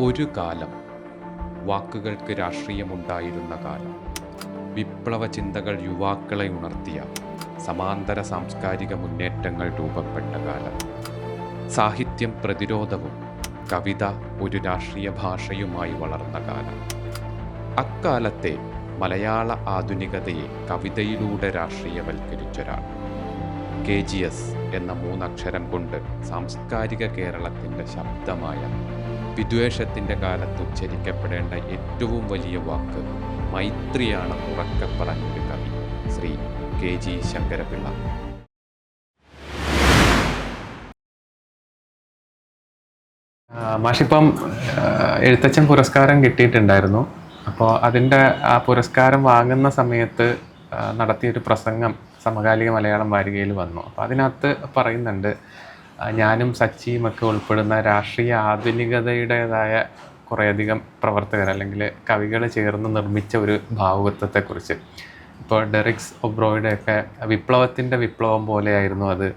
ഒരു കാലം, വാക്കുകൾക്ക് രാഷ്ട്രീയമുണ്ടായിരുന്ന കാലം, വിപ്ലവ ചിന്തകൾ യുവാക്കളെ ഉണർത്തിയ സമാന്തര സാംസ്കാരിക മുന്നേറ്റങ്ങൾ രൂപപ്പെട്ട കാലം, സാഹിത്യം പ്രതിരോധവും കവിത ഒരു രാഷ്ട്രീയ ഭാഷയുമായി വളർന്ന കാലം. അക്കാലത്തെ മലയാള ആധുനികതയെ കവിതയിലൂടെ രാഷ്ട്രീയവൽക്കരിച്ചൊരാൾ. KGS എന്ന മൂന്നക്ഷരം കൊണ്ട് സാംസ്കാരിക കേരളത്തിൻ്റെ ശബ്ദമായ വിദ്വേഷത്തിൻ്റെ കാലത്ത് ഉച്ചരിക്കപ്പെടേണ്ട ഏറ്റവും വലിയ വാക്ക് മൈത്രിയാണ് ഉറക്കെ പറഞ്ഞൊരു കവി ശ്രീ KG ശങ്കരപിള്ള. മാഷിപ്പം എഴുത്തച്ഛൻ പുരസ്കാരം കിട്ടിയിട്ടുണ്ടായിരുന്നു. അപ്പോൾ അതിൻ്റെ ആ പുരസ്കാരം വാങ്ങുന്ന സമയത്ത് നടത്തിയൊരു പ്രസംഗം സമകാലിക മലയാളം വാരികയിൽ വന്നു. അപ്പോൾ അതിനകത്ത് പറയുന്നുണ്ട്, ഞാനും സച്ചിയും ഒക്കെ ഉൾപ്പെടുന്ന രാഷ്ട്രീയ ആധുനികതയുടേതായ കുറേയധികം പ്രവർത്തകർ അല്ലെങ്കിൽ കവികൾ ചേർന്ന് നിർമ്മിച്ച ഒരു ഭാവുകത്വത്തെക്കുറിച്ച്. ഇപ്പോൾ ഡെറിക്സ് ഒബ്രോയുടെയൊക്കെ വിപ്ലവത്തിൻ്റെ വിപ്ലവം പോലെയായിരുന്നു അത്.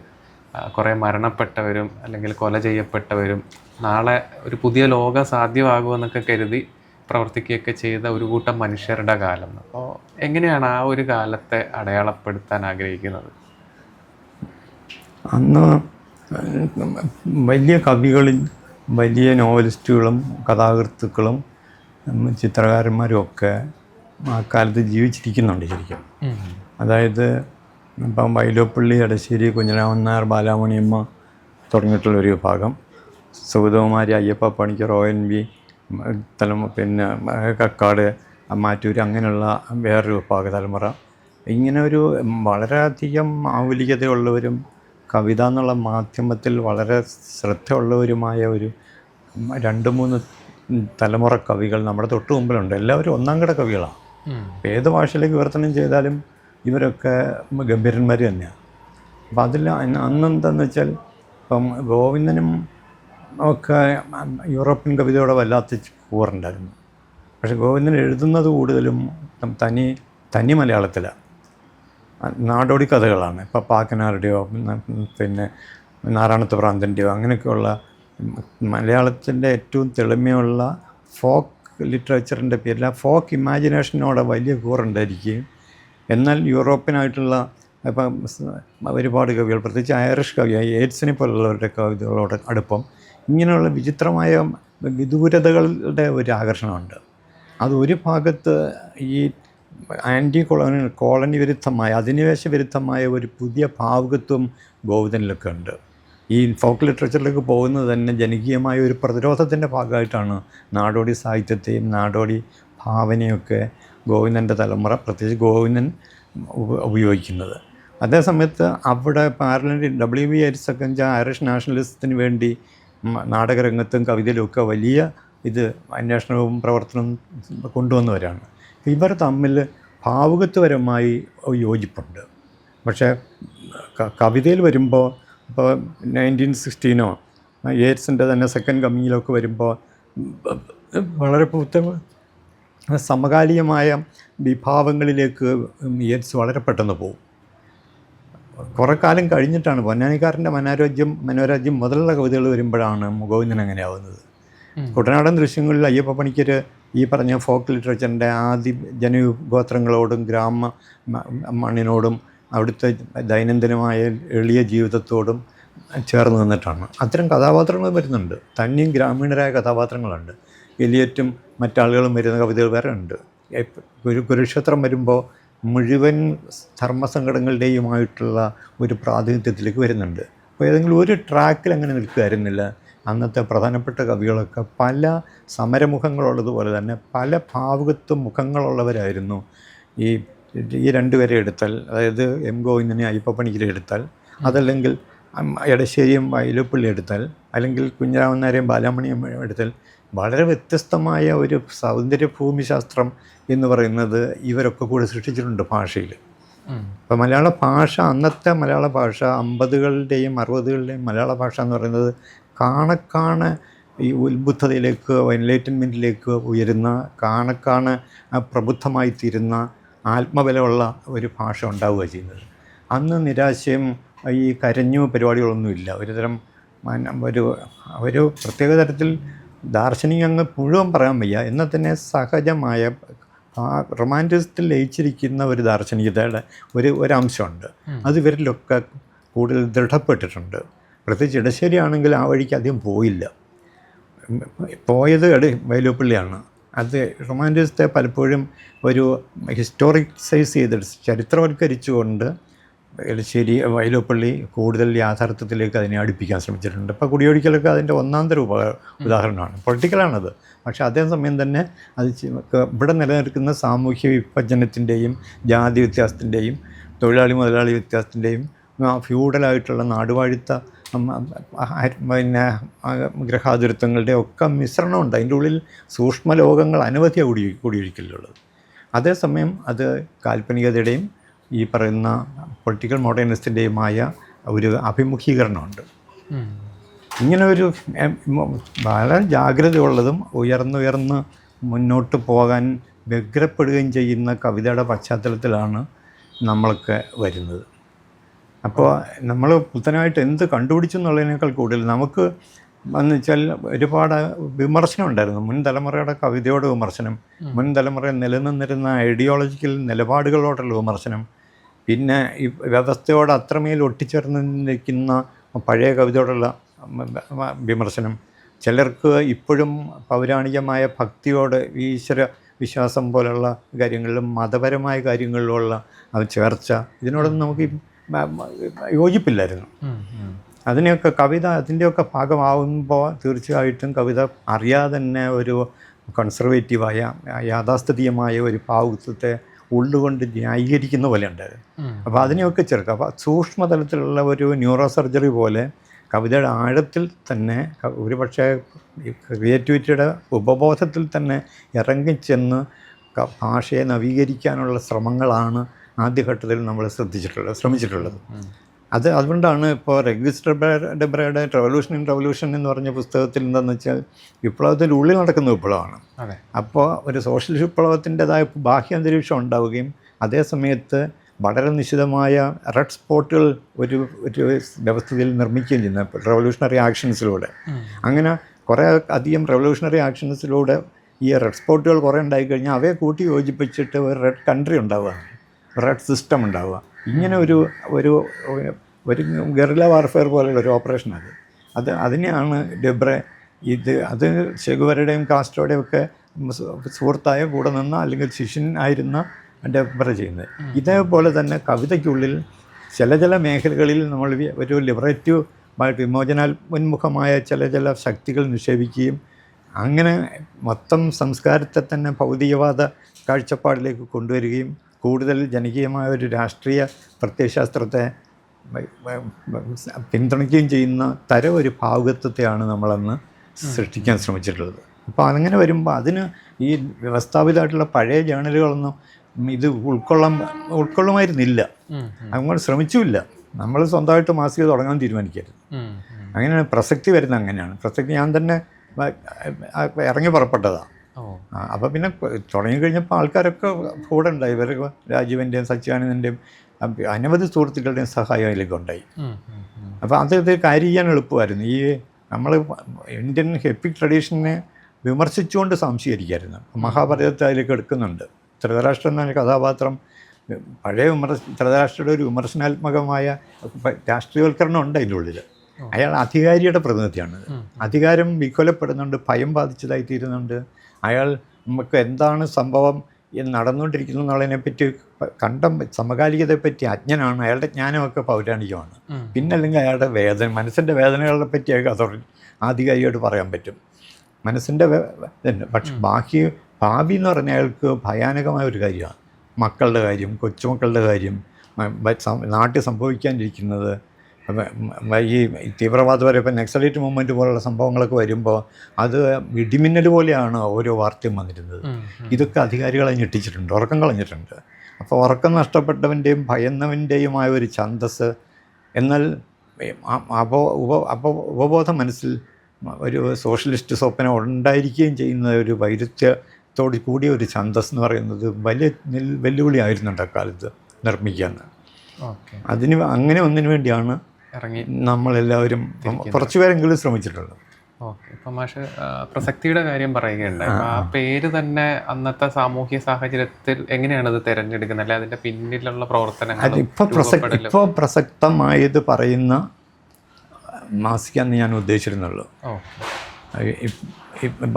കുറേ മരണപ്പെട്ടവരും അല്ലെങ്കിൽ കൊല ചെയ്യപ്പെട്ടവരും നാളെ ഒരു പുതിയ ലോകം സാധ്യമാകുമെന്നൊക്കെ കരുതി പ്രവർത്തിക്കുകയൊക്കെ ചെയ്ത ഒരു കൂട്ടം മനുഷ്യരുടെ കാലം. അപ്പോൾ എങ്ങനെയാണ് ആ ഒരു കാലത്തെ അടയാളപ്പെടുത്താൻ ആഗ്രഹിക്കുന്നത്? അന്ന് വലിയ കവികളും വലിയ നോവലിസ്റ്റുകളും കഥാകൃത്തുക്കളും ചിത്രകാരന്മാരും ഒക്കെ ആ കാലത്ത് ജീവിച്ചിരിക്കുന്നുണ്ട് ശരിക്കും. അതായത് ഇപ്പം വൈലോപ്പള്ളി, എടശ്ശേരി, കുഞ്ഞിരാമൻ നായർ, ബാലാമണിയമ്മ തുടങ്ങിയിട്ടുള്ളൊരു വിഭാഗം, സുഗതകുമാരി, അയ്യപ്പ പണിക്കർ, ONV, പിന്നെ കക്കാട്, മാറ്റൂർ, അങ്ങനെയുള്ള വേറൊരു വിഭാഗ തലമുറ. ഇങ്ങനെ ഒരു വളരെയധികം മൗലികതയുള്ളവരും കവിത എന്നുള്ള മാധ്യമത്തിൽ വളരെ ശ്രദ്ധയുള്ളവരുമായ ഒരു 2-3 തലമുറ കവികൾ നമ്മുടെ തൊട്ട് മുമ്പിലുണ്ട്. എല്ലാവരും ഒന്നാംകിട കവികളാണ്. ഏത് ഭാഷയിലേക്ക് വിവർത്തനം ചെയ്താലും ഇവരൊക്കെ ഗംഭീരന്മാർ തന്നെയാണ്. അപ്പം അതിൽ അന്നെന്താണെന്ന് വെച്ചാൽ, ഇപ്പം ഗോവിന്ദനും ഒക്കെ യൂറോപ്യൻ കവിതയോടെ വല്ലാത്ത കൂറുണ്ടായിരുന്നു. പക്ഷെ ഗോവിന്ദൻ എഴുതുന്നത് കൂടുതലും തനി മലയാളത്തിലാണ്, നാടോടി കഥകളാണ്. ഇപ്പോൾ പാക്കനാരുടെയോ പിന്നെ നാരായണത്ത് പ്രാന്തൻ്റെയോ അങ്ങനെയൊക്കെയുള്ള മലയാളത്തിൻ്റെ ഏറ്റവും തെളിമയുള്ള ഫോക്ക് ലിറ്ററേച്ചറിൻ്റെ പേരിൽ ആ ഫോക്ക് ഇമാജിനേഷനോടെ വലിയ കൂറുണ്ടായിരിക്കുകയും, എന്നാൽ യൂറോപ്യനായിട്ടുള്ള ഇപ്പം ഒരുപാട് കവികൾ, പ്രത്യേകിച്ച് ഐറിഷ് കവി യേറ്റ്സിനെ പോലുള്ളവരുടെ കവിതകളോട് അടുപ്പം, ഇങ്ങനെയുള്ള വിചിത്രമായ വിദൂരതകളുടെ ഒരു ആകർഷണമുണ്ട്. അത് ഒരു ഭാഗത്ത് ഈ കോളനി വിരുദ്ധമായ, അധിനിവേശ വിരുദ്ധമായ ഒരു പുതിയ ഭാവുകത്വം ഗോവിന്ദനിലൊക്കെ ഉണ്ട്. ഈ ഫോക്ക് ലിറ്ററേച്ചറിലേക്ക് പോകുന്നത് തന്നെ ജനകീയമായ ഒരു പ്രതിരോധത്തിൻ്റെ ഭാഗമായിട്ടാണ് നാടോടി സാഹിത്യത്തെയും നാടോടി ഭാവനയൊക്കെ ഗോവിന്ദൻ്റെ തലമുറ, പ്രത്യേകിച്ച് ഗോവിന്ദൻ ഉപയോഗിക്കുന്നത്. അതേസമയത്ത് അവിടെ പാരലൻ്റ് WB യേറ്റ്സൊക്കെ ഐറിഷ് നാഷണലിസത്തിന് വേണ്ടി നാടകരംഗത്തും കവിതയിലുമൊക്കെ വലിയ അന്വേഷണവും പ്രവർത്തനവും കൊണ്ടുവന്നവരാണ്. ഇവർ തമ്മിൽ ഭാവുകത്വപരമായി യോജിപ്പുണ്ട്. പക്ഷേ കവിതയിൽ വരുമ്പോൾ, ഇപ്പോൾ 1916 യേറ്റ്സിൻ്റെ തന്നെ സെക്കൻഡ് കമ്മിങ്ങിലൊക്കെ വരുമ്പോൾ വളരെ സമകാലികമായ വിഭാവങ്ങളിലേക്ക് യേറ്റ്സ് വളരെ പെട്ടെന്ന് പോകും. കുറേ കാലം കഴിഞ്ഞിട്ടാണ് പൊന്നാനിക്കാരൻ്റെ മനോരാജ്യം മുതലുള്ള കവിതകൾ വരുമ്പോഴാണ് ഗോവിന്ദൻ അങ്ങനെയാവുന്നത്. കുട്ടനാടൻ ദൃശ്യങ്ങളിൽ അയ്യപ്പ പണിക്കർ ഈ പറഞ്ഞ ഫോക്ക് ലിറ്ററേച്ചറിൻ്റെ ആദ്യ ജനഗോത്രങ്ങളോടും മണ്ണിനോടും അവിടുത്തെ ദൈനംദിനമായ എളിയ ജീവിതത്തോടും ചേർന്ന് നിന്നിട്ടാണ്. അത്തരം കഥാപാത്രങ്ങൾ വരുന്നുണ്ട്. തന്നെയും ഗ്രാമീണരായ കഥാപാത്രങ്ങളുണ്ട്. എലിയറ്റും മറ്റാളുകളും വരുന്ന കവിതകൾ വേറെ ഉണ്ട്. ഒരു കുരുക്ഷേത്രം വരുമ്പോൾ മുഴുവൻ ധർമ്മസങ്കടങ്ങളുടെയുമായിട്ടുള്ള ഒരു പ്രാതിനിധ്യത്തിലേക്ക് വരുന്നുണ്ട്. അപ്പോൾ ഏതെങ്കിലും ഒരു ട്രാക്കിൽ അങ്ങനെ നിൽക്കുകയായിരുന്നില്ല. അന്നത്തെ പ്രധാനപ്പെട്ട കവികളൊക്കെ പല സമരമുഖങ്ങളുള്ളതുപോലെ തന്നെ പല ഭാവുകത്വ മുഖങ്ങളുള്ളവരായിരുന്നു. ഈ രണ്ടുപേരെ എടുത്താൽ, അതായത് M ഗോവിന്ദനെ അയ്യപ്പ പണിക്കരെ എടുത്താൽ, അതല്ലെങ്കിൽ എടശ്ശേരിയും വൈലോപ്പള്ളി എടുത്താൽ, അല്ലെങ്കിൽ കുഞ്ഞിരാമൻ നായരെയും ബാലാമണിയും എടുത്താൽ, വളരെ വ്യത്യസ്തമായ ഒരു സൗന്ദര്യഭൂമിശാസ്ത്രം എന്ന് പറയുന്നത് ഇവരൊക്കെ കൂടി സൃഷ്ടിച്ചിട്ടുണ്ട് ഭാഷയിൽ. അപ്പോൾ മലയാള ഭാഷ, അന്നത്തെ മലയാള ഭാഷ 50കളുടെയും 60കളുടെയും മലയാള ഭാഷ എന്ന് പറയുന്നത് കാണക്കാണ് ഈ ഉത്ബുദ്ധതയിലേക്ക്, എൻലൈറ്റൻമെൻറ്റിലേക്ക് ഉയരുന്ന, കാണക്കാണ് പ്രബുദ്ധമായി തീരുന്ന, ആത്മബലമുള്ള ഒരു ഭാഷ ഉണ്ടാവുക ചെയ്യുന്നത്. അന്ന് നിരാശയും ഈ കരഞ്ഞു പരിപാടികളൊന്നുമില്ല. ഒരുതരം ഒരു പ്രത്യേക തരത്തിൽ ദാർശനിക അങ്ങ് മുഴുവൻ പറയാൻ വയ്യ, എന്നാൽ തന്നെ സഹജമായ റൊമാൻറ്റിസത്തിൽ ലയിച്ചിരിക്കുന്ന ഒരു ദാർശനികതയുടെ ഒരു അംശമുണ്ട്. അത് ഇവരിലൊക്കെ കൂടുതൽ ദൃഢപ്പെട്ടിട്ടുണ്ട്. പ്രത്യേകിച്ച് ഇടശ്ശേരി ആണെങ്കിൽ ആ വഴിക്ക് അധികം പോയില്ല. പോയത് വൈലോപ്പിള്ളിയാണ്. അത് റൊമാൻറ്റിസത്തെ പലപ്പോഴും ഒരു ഹിസ്റ്റോറിസൈസ് ചെയ്തിട്ട് ചരിത്രവൽക്കരിച്ചുകൊണ്ട് എടശ്ശേരി വൈലോപ്പള്ളി കൂടുതൽ യാഥാർത്ഥ്യത്തിലേക്ക് അതിനെ അടുപ്പിക്കാൻ ശ്രമിച്ചിട്ടുണ്ട്. ഇപ്പോൾ കുടിയൊഴിക്കലൊക്കെ അതിൻ്റെ ഒന്നാന്തര ഉദാഹരണമാണ്. പൊളിറ്റിക്കലാണത്. പക്ഷേ അതേസമയം തന്നെ അത് ഇവിടെ നിലനിൽക്കുന്ന സാമൂഹ്യ വിഭജനത്തിൻ്റെയും ജാതി വ്യത്യാസത്തിൻ്റെയും തൊഴിലാളി മുതലാളി വ്യത്യാസത്തിൻ്റെയും ഫ്യൂഡലായിട്ടുള്ള നാടുവാഴിത്ത പിന്നെ ഗ്രഹാതുരത്വങ്ങളുടെ ഒക്കെ മിശ്രണമുണ്ട്. അതിൻ്റെ ഉള്ളിൽ സൂക്ഷ്മ ലോകങ്ങൾ അനവധിയാണ് കുടിയൊഴിക്കലുള്ളത്. അതേസമയം അത് കാൽപ്പനികതയുടെയും ഈ പറയുന്ന പൊളിറ്റിക്കൽ മോഡേണിസത്തിൻ്റെയുമായ ഒരു അഭിമുഖീകരണമുണ്ട്. ഇങ്ങനെ ഒരു വളരെ ജാഗ്രതയുള്ളതും ഉയർന്നുയർന്ന് മുന്നോട്ട് പോകാൻ വ്യഗ്രപ്പെടുകയും ചെയ്യുന്ന കവിതയുടെ പശ്ചാത്തലത്തിലാണ് നമ്മളൊക്കെ വരുന്നത്. അപ്പോൾ നമ്മൾ പുത്തനായിട്ട് എന്ത് കണ്ടുപിടിച്ചു എന്നുള്ളതിനേക്കാൾ കൂടുതൽ നമുക്ക് എന്ന് വെച്ചാൽ ഒരുപാട് വിമർശനം ഉണ്ടായിരുന്നു. മുൻ തലമുറയുടെ കവിതയോട് വിമർശനം, മുൻ തലമുറയിൽ നിലനിന്നിരുന്ന ഐഡിയോളജിക്കൽ നിലപാടുകളോടുള്ള വിമർശനം, പിന്നെ ഈ വ്യവസ്ഥയോട് അത്രമേൽ ഒട്ടിച്ചേർന്ന് നിൽക്കുന്ന പഴയ കവിതയോടുള്ള വിമർശനം, ചിലർക്ക് ഇപ്പോഴും പൗരാണികമായ ഭക്തിയോട് ഈശ്വര വിശ്വാസം പോലുള്ള കാര്യങ്ങളിലും മതപരമായ കാര്യങ്ങളിലുള്ള ചേർച്ച, ഇതിനോടൊന്നും നമുക്ക് യോജിപ്പില്ലായിരുന്നു. അതിനെയൊക്കെ കവിത അതിൻ്റെയൊക്കെ ഭാഗമാകുമ്പോൾ തീർച്ചയായിട്ടും കവിത അറിയാതെ തന്നെ ഒരു കൺസർവേറ്റീവായ യാഥാസ്ഥിതികമായ ഒരു ഭാവുകത്വത്തെ ഉള്ളുകൊണ്ട് ന്യായീകരിക്കുന്ന പോലെ ഉണ്ടായിരുന്നു. അപ്പോൾ അതിനെയൊക്കെ ചേർക്കുക. അപ്പോൾ സൂക്ഷ്മതലത്തിലുള്ള ഒരു ന്യൂറോ സർജറി പോലെ കവിതയുടെ ആഴത്തിൽ തന്നെ ഒരുപക്ഷെ ക്രിയേറ്റിവിറ്റിയുടെ ഉപബോധത്തിൽ തന്നെ ഇറങ്ങിച്ചെന്ന് ഭാഷയെ നവീകരിക്കാനുള്ള ശ്രമങ്ങളാണ് ആദ്യഘട്ടത്തിൽ നമ്മൾ ശ്രമിച്ചിട്ടുള്ളത്. അതുകൊണ്ടാണ് ഇപ്പോൾ റെഗിസ്റ്റർ ഡെബ്രയുടെ റെവല്യൂഷൻ ഇൻ റെവല്യൂഷൻ എന്ന് പറഞ്ഞ പുസ്തകത്തിൽ എന്താണെന്ന് വെച്ചാൽ വിപ്ലവത്തിൻ്റെ ഉള്ളിൽ നടക്കുന്ന വിപ്ലവമാണ്. അപ്പോൾ ഒരു സോഷ്യൽ വിപ്ലവത്തിൻ്റെതായ ബാഹ്യ അന്തരീക്ഷം ഉണ്ടാവുകയും അതേ സമയത്ത് വളരെ നിശ്ചിതമായ റെഡ് സ്പോട്ടുകൾ ഒരു വ്യവസ്ഥയിൽ നിർമ്മിക്കുകയും ചെയ്യുന്നത് റെവല്യൂഷണറി ആക്ഷൻസിലൂടെ. അങ്ങനെ കുറേ അധികം റെവല്യൂഷണറി ആക്ഷൻസിലൂടെ ഈ റെഡ് സ്പോട്ടുകൾ കുറേ ഉണ്ടായിക്കഴിഞ്ഞാൽ അവയെ കൂട്ടി യോജിപ്പിച്ചിട്ട് ഒരു റെഡ് കൺട്രി ഉണ്ടാവുക, റെഡ് സിസ്റ്റം ഉണ്ടാവുക. ഇങ്ങനെ ഒരു ഗറില്ല വാർഫെയർ പോലുള്ള ഒരു ഓപ്പറേഷൻ അതിനെയാണ് ഡെബ്രെ അത് ചെഗുവേരയുടെയും കാസ്ട്രോയുടെയും ഒക്കെ സുഹൃത്തായ കൂടെ നിന്ന അല്ലെങ്കിൽ ശിഷ്യൻ ആയിരുന്ന ഡെബ്രെ ചെയ്യുന്നത്. ഇതേപോലെ തന്നെ കവിതയ്ക്കുള്ളിൽ ചില മേഖലകളിൽ നമ്മൾ ഒരു ലിബറേറ്റീവ് വിമോചനോന്മുഖമായ ചില ശക്തികൾ നിക്ഷേപിക്കുകയും അങ്ങനെ മൊത്തം സംസ്കാരത്തെ തന്നെ ഭൗതികവാദ കാഴ്ചപ്പാടിലേക്ക് കൊണ്ടുവരികയും കൂടുതൽ ജനകീയമായ ഒരു രാഷ്ട്രീയ പ്രത്യയശാസ്ത്രത്തെ പിന്തുണയ്ക്കുകയും ചെയ്യുന്ന തരം ഒരു ഭാവുകത്വത്തെയാണ് നമ്മളന്ന് സൃഷ്ടിക്കാൻ ശ്രമിച്ചിട്ടുള്ളത്. അപ്പോൾ അങ്ങനെ വരുമ്പോൾ അതിന് ഈ വ്യവസ്ഥാപിതമായിട്ടുള്ള പഴയ ജേണലുകളൊന്നും ഇത് ഉൾക്കൊള്ളുമായിരുന്നില്ല. അങ്ങോട്ട് ശ്രമിച്ചുമില്ല. നമ്മൾ സ്വന്തമായിട്ട് മാസിക തുടങ്ങാൻ തീരുമാനിക്കരുത്. അങ്ങനെയാണ് പ്രസക്തി വരുന്നത്. അങ്ങനെയാണ് പ്രസക്തി. ഞാൻ തന്നെ ഇറങ്ങി പുറപ്പെട്ടതാണ്. അപ്പോൾ പിന്നെ തുടങ്ങിക്കഴിഞ്ഞപ്പോൾ ആൾക്കാരൊക്കെ കൂടെ ഉണ്ടായി. ഇവർ രാജീവിൻ്റെയും സച്ചിദാനന്ദൻ്റെയും അനവധി സുഹൃത്തുക്കളുടെയും സഹായം അതിലേക്ക് ഉണ്ടായി. അപ്പോൾ അത് കാര്യം ചെയ്യാൻ എളുപ്പമായിരുന്നു. ഈ നമ്മൾ ഇന്ത്യൻ എപ്പിക് ട്രഡീഷനെ വിമർശിച്ചുകൊണ്ട് സംശീകരിക്കായിരുന്നു. മഹാഭാരതത്തെ അതിലേക്ക് എടുക്കുന്നുണ്ട്. ധൃതരാഷ്ട്രം എന്ന കഥാപാത്രം പഴയ ധൃതരാഷ്ട്രയുടെ ഒരു വിമർശനാത്മകമായ രാഷ്ട്രീയവൽക്കരണം ഉണ്ട് അതിൻ്റെ ഉള്ളിൽ. അയാൾ അധികാരിയുടെ പ്രതിനിധിയാണ്. അധികാരം വികൊലപ്പെടുന്നുണ്ട്, ഭയം ബാധിച്ചതായിത്തീരുന്നുണ്ട്. അയാൾ നമുക്ക് എന്താണ് സംഭവം നടന്നുകൊണ്ടിരിക്കുന്നു എന്നുള്ളതിനെപ്പറ്റി സമകാലികതയെപ്പറ്റി അജ്ഞനാണ്. അയാളുടെ ജ്ഞാനമൊക്കെ പൗരാണികമാണ്. പിന്നല്ലെങ്കിൽ അയാളുടെ മനസ്സിൻ്റെ വേദനകളെ പറ്റിയൊക്കെ ആധികാരികമായിട്ട് പറയാൻ പറ്റും. മനസ്സിൻ്റെ പക്ഷെ ഭാവി എന്ന് പറഞ്ഞാൽ അയാൾക്ക് ഭയാനകമായ ഒരു കാര്യമാണ്. മക്കളുടെ കാര്യം, കൊച്ചുമക്കളുടെ കാര്യം, നാട്ടിൽ സംഭവിക്കാനിരിക്കുന്നത്, ഈ തീവ്രവാദപരം ഇപ്പം നക്സലൈറ്റ് മൂവ്മെൻറ്റ് പോലുള്ള സംഭവങ്ങളൊക്കെ വരുമ്പോൾ അത് ഇടിമിന്നൽ പോലെയാണ് ഓരോ വാർത്തയും വന്നിരുന്നത്. ഇതൊക്കെ അധികാരികളെ ഞെട്ടിച്ചിട്ടുണ്ട്, ഉറക്കം കളഞ്ഞിട്ടുണ്ട്. അപ്പോൾ ഉറക്കം നഷ്ടപ്പെട്ടവൻ്റെയും ഭയന്നവൻ്റെയുമായ ഒരു ഛന്തസ്, എന്നാൽ ഉപബോധ മനസ്സിൽ ഒരു സോഷ്യലിസ്റ്റ് സ്വപ്നം ഉണ്ടായിരിക്കുകയും ചെയ്യുന്ന ഒരു വൈരുദ്ധ്യത്തോട് കൂടിയ ഒരു ഛന്തസ് എന്ന് പറയുന്നത് വലിയ വെല്ലുവിളിയായിരുന്നുണ്ട് അക്കാലത്ത് നിർമ്മിക്കാൻ. അങ്ങനെ ഒന്നിനു വേണ്ടിയാണ് നമ്മളെല്ലാവരും കുറച്ചുപേരെങ്കിലും ശ്രമിച്ചിട്ടുള്ളത്. ഓക്കെ. ഇപ്പം മാഷ് പ്രസക്തിയുടെ കാര്യം പറയുകയുണ്ടായി. അപ്പം ആ പേര് തന്നെ അന്നത്തെ സാമൂഹ്യ സാഹചര്യത്തിൽ എങ്ങനെയാണ് അത് തിരഞ്ഞെടുക്കുന്നത്, അല്ലെ അതിന്റെ പിന്നിലുള്ള പ്രവർത്തനങ്ങൾ? ഇപ്പോൾ പ്രസക്തമായത് പറയുന്ന മാസികയെന്ന് ഞാൻ ഉദ്ദേശിച്ചിരുന്നുള്ളൂ.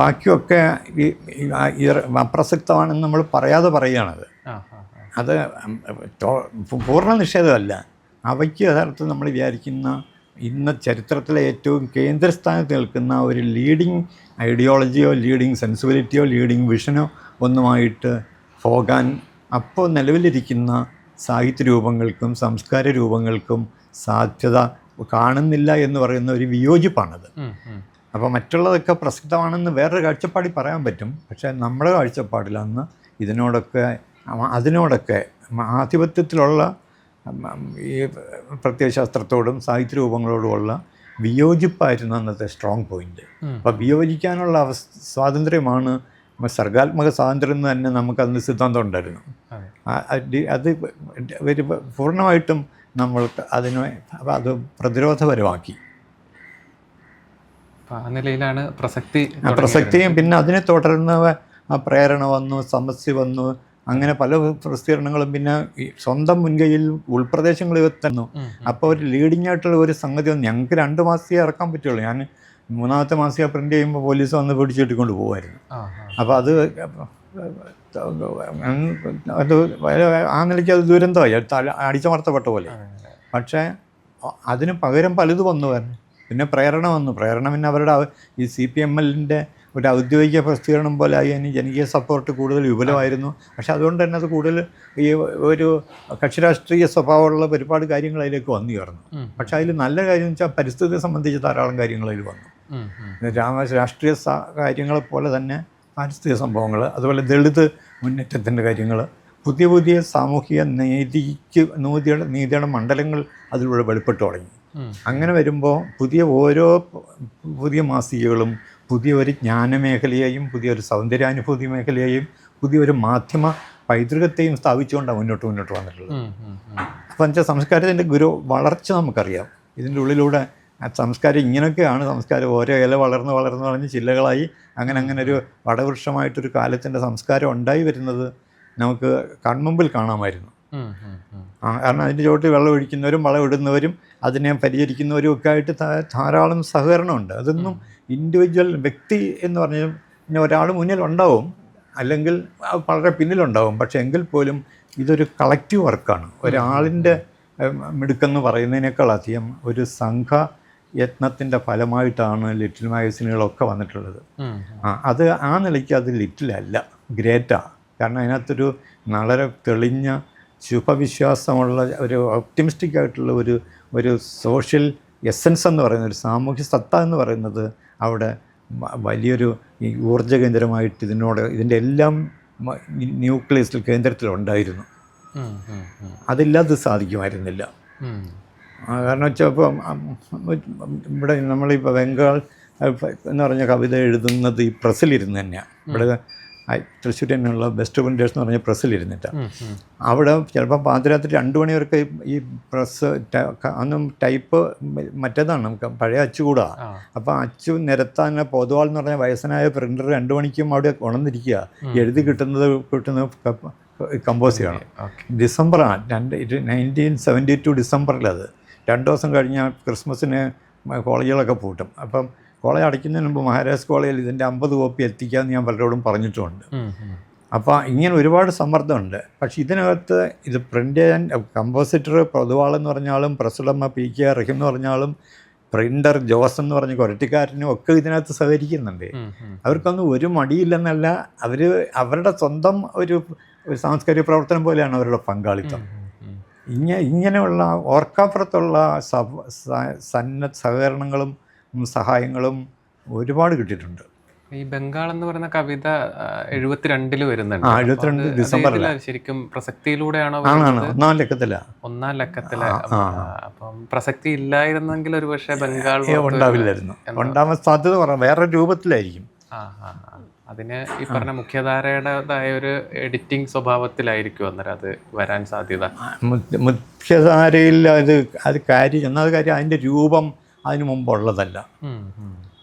ബാക്കിയൊക്കെ അപ്രസക്തമാണെന്ന് നമ്മൾ പറയാതെ പറയുകയാണത്. അത് പൂർണ്ണ നിഷേധമല്ല. അവയ്ക്ക് യഥാർത്ഥത്തിൽ നമ്മൾ വിചാരിക്കുന്ന ഇന്ന് ചരിത്രത്തിലെ ഏറ്റവും കേന്ദ്രസ്ഥാനത്ത് നിൽക്കുന്ന ഒരു ലീഡിങ് ഐഡിയോളജിയോ ലീഡിങ് സെൻസിബിലിറ്റിയോ ലീഡിങ് വിഷനോ ഒന്നുമായിട്ട് പോകാൻ അപ്പോൾ നിലവിലിരിക്കുന്ന സാഹിത്യ രൂപങ്ങൾക്കും സംസ്കാര രൂപങ്ങൾക്കും സാധ്യത കാണുന്നില്ല എന്ന് പറയുന്ന ഒരു വിയോജിപ്പാണത്. അപ്പോൾ മറ്റുള്ളതൊക്കെ പ്രസക്തമാണെന്ന് വേറൊരു കാഴ്ചപ്പാടിൽ പറയാൻ പറ്റും. പക്ഷേ നമ്മുടെ കാഴ്ചപ്പാടിലന്ന് അതിനോടൊക്കെ ആധിപത്യത്തിലുള്ള ഈ പ്രത്യയശാസ്ത്രത്തോടും സാഹിത്യ രൂപങ്ങളോടുമുള്ള വിയോജിപ്പായിരുന്നു അന്നത്തെ സ്ട്രോങ് പോയിന്റ്. അപ്പോൾ വിയോജിക്കാനുള്ള സ്വാതന്ത്ര്യമാണ് സർഗാത്മക സ്വാതന്ത്ര്യം എന്ന് തന്നെ നമുക്കന്ന് സിദ്ധാന്തം ഉണ്ടായിരുന്നു. അത് ഒരു പൂർണ്ണമായിട്ടും നമ്മൾ അത് പ്രതിരോധപരമാക്കി. ആ നിലയിലാണ് പ്രസക്തിയും പിന്നെ അതിനെ തുടർന്ന് പ്രേരണ വന്നു, സമസ്യ വന്നു, അങ്ങനെ പല പ്രസിദ്ധീകരണങ്ങളും പിന്നെ ഈ സ്വന്തം മുൻകൈയിൽ ഉൾപ്രദേശങ്ങളിൽ എത്തുന്നു. അപ്പോൾ ഒരു ലീഡിങ് ആയിട്ടുള്ള ഒരു സംഗതി വന്നു. ഞങ്ങൾക്ക് 2 മാസിക ഇറക്കാൻ പറ്റുള്ളൂ. ഞാൻ 3ാമത്തെ മാസിക പ്രിൻ്റ് ചെയ്യുമ്പോൾ പോലീസ് വന്ന് പിടിച്ചിട്ടിക്കൊണ്ട് പോകുമായിരുന്നു. അപ്പോൾ അത് ആ നിലയ്ക്ക് അത് ദുരന്തമായി, അടിച്ചമർത്തപ്പെട്ട പോലെ. പക്ഷേ അതിന് പകരം പലത് വന്നു പറഞ്ഞു. പിന്നെ പ്രേരണ വന്നു. പിന്നെ അവരുടെ ഈ CPML-ൻ്റെ ഒരു ഔദ്യോഗിക പ്രസിദ്ധീകരണം പോലെ ആയി. അതിന് ജനകീയ സപ്പോർട്ട് കൂടുതൽ വിപുലമായിരുന്നു. പക്ഷെ അതുകൊണ്ട് തന്നെ അത് കൂടുതൽ ഈ ഒരു കക്ഷിരാഷ്ട്രീയ സ്വഭാവമുള്ള ഒരുപാട് കാര്യങ്ങൾ അതിലേക്ക് വന്നു ചേർന്നു. പക്ഷെ അതിൽ നല്ല കാര്യം എന്ന് വെച്ചാൽ പരിസ്ഥിതിയെ സംബന്ധിച്ച് ധാരാളം കാര്യങ്ങൾ അതിൽ വന്നു. രാഷ്ട്രീയ കാര്യങ്ങളെപ്പോലെ തന്നെ പാരിസ്ഥിതിക സംഭവങ്ങൾ, അതുപോലെ ദളിത് മുന്നേറ്റത്തിൻ്റെ കാര്യങ്ങൾ, പുതിയ സാമൂഹിക നീതിയുടെ മണ്ഡലങ്ങൾ അതിലൂടെ വെളിപ്പെട്ടു തുടങ്ങി. അങ്ങനെ വരുമ്പോൾ പുതിയ മാസികകളും പുതിയൊരു ജ്ഞാനമേഖലയെയും പുതിയൊരു സൗന്ദര്യാനുഭൂതി മേഖലയെയും പുതിയൊരു മാധ്യമ പൈതൃകത്തെയും സ്ഥാപിച്ചുകൊണ്ടാണ് മുന്നോട്ട് വന്നിട്ടുള്ളത്. അപ്പോൾ എന്നുവെച്ചാൽ സംസ്കാരത്തിൻ്റെ വളർച്ച നമുക്കറിയാം. ഇതിൻ്റെ ഉള്ളിലൂടെ സംസ്കാരം ഇങ്ങനെയൊക്കെയാണ്. സംസ്കാരം ഓരോ ഇല വളർന്ന് ചില്ലകളായി അങ്ങനെ ഒരു വടവൃക്ഷമായിട്ടൊരു കാലത്തിൻ്റെ സംസ്കാരം ഉണ്ടായി വരുന്നത് നമുക്ക് കൺമുമ്പിൽ കാണാമായിരുന്നു. കാരണം അതിൻ്റെ ചുവട്ടിൽ വെള്ളം ഒഴിക്കുന്നവരും വളം ഇടുന്നവരും അതിനെ പരിചരിക്കുന്നവരും ഒക്കെ ആയിട്ട് ധാരാളം സഹകരണമുണ്ട്. അതൊന്നും ഇൻഡിവിജ്വൽ വ്യക്തി എന്ന് പറഞ്ഞാൽ പിന്നെ ഒരാൾ മുന്നിലുണ്ടാവും, അല്ലെങ്കിൽ വളരെ പിന്നിലുണ്ടാവും. പക്ഷേ എങ്കിൽ പോലും ഇതൊരു കളക്റ്റീവ് വർക്കാണ്. ഒരാളിൻ്റെ മിടുക്കെന്ന് പറയുന്നതിനേക്കാൾ അധികം ഒരു യത്നത്തിൻ്റെ ഫലമായിട്ടാണ് ലിറ്റിൽ മാഗസിനുകളൊക്കെ വന്നിട്ടുള്ളത്. അത് ആ നിലയ്ക്ക് അത് ലിറ്റിലല്ല, ഗ്രേറ്റാണ്. കാരണം അതിനകത്തൊരു വളരെ തെളിഞ്ഞ ശുഭവിശ്വാസമുള്ള ഒരു ഒപ്റ്റിമിസ്റ്റിക് ആയിട്ടുള്ള ഒരു സോഷ്യൽ എസൻസ് എന്ന് പറയുന്നത്, ഒരു സാമൂഹ്യ സത്ത എന്ന് പറയുന്നത് അവിടെ വലിയൊരു ഊർജ്ജ കേന്ദ്രമായിട്ട് ഇതിൻ്റെ എല്ലാം ന്യൂക്ലിയസിൽ കേന്ദ്രത്തിലുണ്ടായിരുന്നു. അതില്ലാതെ സാധിക്കുമായിരുന്നില്ല. കാരണം വെച്ചാൽ ഇപ്പം ഇവിടെ നമ്മളിപ്പോൾ ബംഗാൾ എന്ന് പറഞ്ഞ കവിത എഴുതുന്നത് ഈ പ്രസ്സിലിരുന്ന് തന്നെയാണ്. ഇവിടെ തൃശ്ശൂർ തന്നെയുള്ള ബെസ്റ്റ് പ്രിൻറ്റേഴ്സ് എന്ന് പറഞ്ഞ പ്രസ്സിലിരുന്നിട്ടാണ്. അവിടെ ചിലപ്പോൾ പാതിരാത്രി 2 മണി വരെ ഈ പ്രസ് അന്നും ടൈപ്പ് മറ്റേതാണ്, നമുക്ക് പഴയ അച്ചുകൂടാ. അപ്പോൾ അച്ചു നിരത്താൻ പൊതുവാൾ എന്ന് പറഞ്ഞ വയസ്സനായ പ്രിൻ്റർ 2 മണിക്കും അവിടെ ഉണർന്നിരിക്കുക. എഴുതി കിട്ടുന്നത് കമ്പോസ് ചെയ്യണം. ഡിസംബറാണ് 1972 ഡിസംബറിലത്. 2 ദിവസം കഴിഞ്ഞാൽ ക്രിസ്മസിന് കോളേജുകളൊക്കെ പൂട്ടും. അപ്പം കോളേജ് അടയ്ക്കുന്നതിന് മുമ്പ് മഹാരാജ് കോളേജിൽ ഇതിൻ്റെ 50 കോപ്പി എത്തിക്കാമെന്ന് ഞാൻ പലരോടും പറഞ്ഞിട്ടുമുണ്ട്. അപ്പോൾ ഇങ്ങനെ ഒരുപാട് സമ്മർദ്ദമുണ്ട്. പക്ഷേ ഇതിനകത്ത് ഇത് പ്രിൻ്റ് ചെയ്യാൻ കമ്പോസിറ്റർ പൊതുവാളെന്ന് പറഞ്ഞാലും പ്രസുഡമ്മ PK റഹീം എന്ന് പറഞ്ഞാലും പ്രിൻ്റർ ജോസ് എന്ന് പറഞ്ഞ കൊരട്ടിക്കാരനും ഒക്കെ ഇതിനകത്ത് സഹകരിക്കുന്നുണ്ട്. അവർക്കൊന്നും ഒരു മടിയില്ലെന്നല്ല, അവരുടെ സ്വന്തം ഒരു സാംസ്കാരിക പ്രവർത്തനം പോലെയാണ് അവരുടെ പങ്കാളിത്തം. ഇങ്ങനെയുള്ള ഓർക്കാപ്പുറത്തുള്ള സഹകരണങ്ങളും സഹായങ്ങളും ഒരുപാട് കിട്ടിയിട്ടുണ്ട്. ഈ ബംഗാൾ എന്ന് പറയുന്ന കവിത 72 വരുന്നുണ്ട്. 72 ഡിസംബറിൽ ശരിക്കും പ്രസക്തിയിലൂടെയാണോ? ഒന്നാം ലക്കത്തില. അപ്പം പ്രസക്തി ഇല്ലായിരുന്നെങ്കിൽ ഒരു പക്ഷേ ബംഗാൾ ഉണ്ടാവില്ലായിരുന്നു. ഉണ്ടാവാൻ സാധ്യത കുറവാണ്, വേറെ രൂപത്തിലായിരിക്കും. അതിന് ഈ പറഞ്ഞ മുഖ്യധാരയുടേതായ ഒരു എഡിറ്റിംഗ് സ്വഭാവത്തിലായിരിക്കും അന്നേരം അത് വരാൻ സാധ്യത. മുഖ്യധാരയിൽ അത് കാര്യം അതിൻ്റെ രൂപം അതിനു മുമ്പുള്ളതല്ല.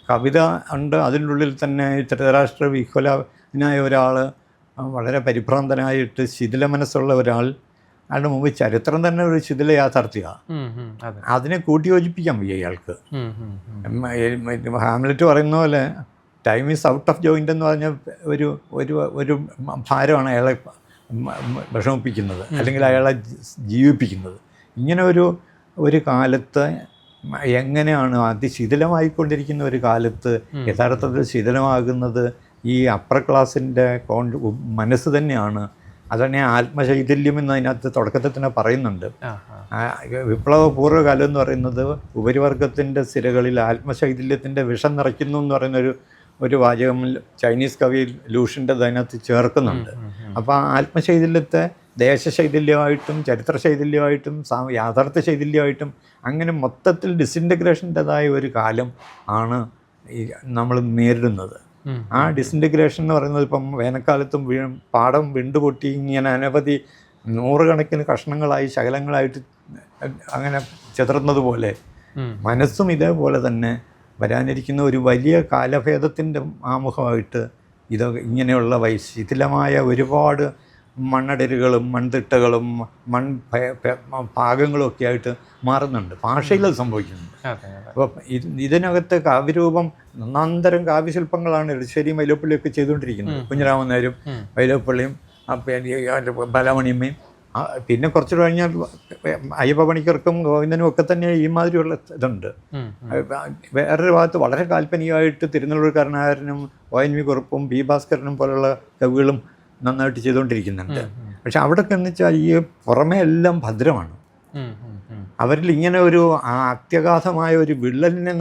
കവിത ഉണ്ട്, അതിൻ്റെ ഉള്ളിൽ തന്നെ ധൃതരാഷ്ട്ര വിഹ്വലനായ ഒരാൾ, വളരെ പരിഭ്രാന്തനായിട്ട് ശിഥില മനസ്സുള്ള ഒരാൾ, അയാളുടെ മുമ്പ് ചരിത്രം തന്നെ ഒരു ശിഥില യാഥാർത്ഥ്യമാണ്. അതിനെ കൂട്ടിയോജിപ്പിക്കാൻ വയ്യ ഇയാൾക്ക്. ഹാംലെറ്റ് പറയുന്ന പോലെ time is out of joint എന്ന് പറഞ്ഞ ഒരു ഒരു ഒരു ഭാരമാണ് അയാളെ വിഷമിപ്പിക്കുന്നത്, അല്ലെങ്കിൽ അയാളെ ജീവിപ്പിക്കുന്നത്. ഇങ്ങനെ ഒരു കാലത്ത് എങ്ങനെയാണ് അതിശിഥിലമായിക്കൊണ്ടിരിക്കുന്ന ഒരു കാലത്ത് യഥാർത്ഥത്തിൽ ശിഥിലമാകുന്നത് ഈ അപ്പർ ക്ലാസിൻ്റെ മനസ്സ് തന്നെയാണ്. അതാണ് ആത്മചൈതന്യം എന്ന് അതിനകത്ത് തുടക്കത്തിൽ തന്നെ പറയുന്നുണ്ട്. വിപ്ലവപൂർവ്വകാലം എന്ന് പറയുന്നത് ഉപരിവർഗത്തിൻ്റെ സിരകളിൽ ആത്മചൈതന്യത്തിൻ്റെ വിഷം നിറയ്ക്കുന്നു എന്ന് പറയുന്നൊരു വാചകം ചൈനീസ് കവി ലൂഷിൻ്റെ അതിനകത്ത് ചേർക്കുന്നുണ്ട്. അപ്പോൾ ആ ആത്മചൈതന്യത്തെ ദേശശൈഥില്യമായിട്ടും ചരിത്ര ശൈഥില്യമായിട്ടും യാഥാർത്ഥ്യ ശൈഥില്യമായിട്ടും അങ്ങനെ മൊത്തത്തിൽ ഡിസിൻറ്റഗ്രേഷൻ്റെതായ ഒരു കാലം ആണ് നമ്മൾ നേരിടുന്നത്. ആ ഡിസിൻറ്റഗ്രേഷൻ എന്ന് പറയുന്നത് ഇപ്പം വേനൽക്കാലത്തും പാടം വിണ്ടുപൊട്ടി ഇങ്ങനെ അനവധി നൂറുകണക്കിന് കഷ്ണങ്ങളായി ശകലങ്ങളായിട്ട് അങ്ങനെ ചിതറുന്നത് പോലെ മനസ്സും ഇതേപോലെ തന്നെ വരാനിരിക്കുന്ന ഒരു വലിയ കാലഭേദത്തിൻ്റെ ആമുഖമായിട്ട് ഇങ്ങനെയുള്ള ശിഥിലമായ ഒരുപാട് മണ്ണടരുകളും മൺതിട്ടകളും ഭാഗങ്ങളും ഒക്കെ ആയിട്ട് മാറുന്നുണ്ട്. ഭാഷയിൽ അത് സംഭവിക്കുന്നുണ്ട്. അപ്പോൾ ഇതിനകത്ത് കാവ്യരൂപം ഒന്നാന്തരം കാവ്യശില്പങ്ങളാണ് എഴുശ്ശേരിയും വൈലോപ്പള്ളിയൊക്കെ ചെയ്തുകൊണ്ടിരിക്കുന്നത്. കുഞ്ഞിരാമൻ നായരും വൈലോപ്പള്ളിയും ബാലമണിയമ്മയും. പിന്നെ കുറച്ച് കഴിഞ്ഞാൽ അയ്യപ്പ പണിക്കർക്കും ഗോവിന്ദനും ഒക്കെ തന്നെ ഈ മാതിരിയുള്ള ഇതുണ്ട്. വേറൊരു ഭാഗത്ത് വളരെ കാൽപ്പനികമായിട്ട് തിരുനെല്ലൂർക്കാരനായരനും ONV കുറുപ്പും B ഭാസ്കരനും പോലുള്ള കവികളും നന്നായിട്ട് ചെയ്തുകൊണ്ടിരിക്കുന്നുണ്ട്. പക്ഷെ അവിടെയൊക്കെ എന്ന് വെച്ചാൽ ഈ പുറമേ എല്ലാം ഭദ്രമാണ്. അവരിൽ ഇങ്ങനെ ഒരു അത്യഗാധമായ ഒരു വിള്ളലിനെ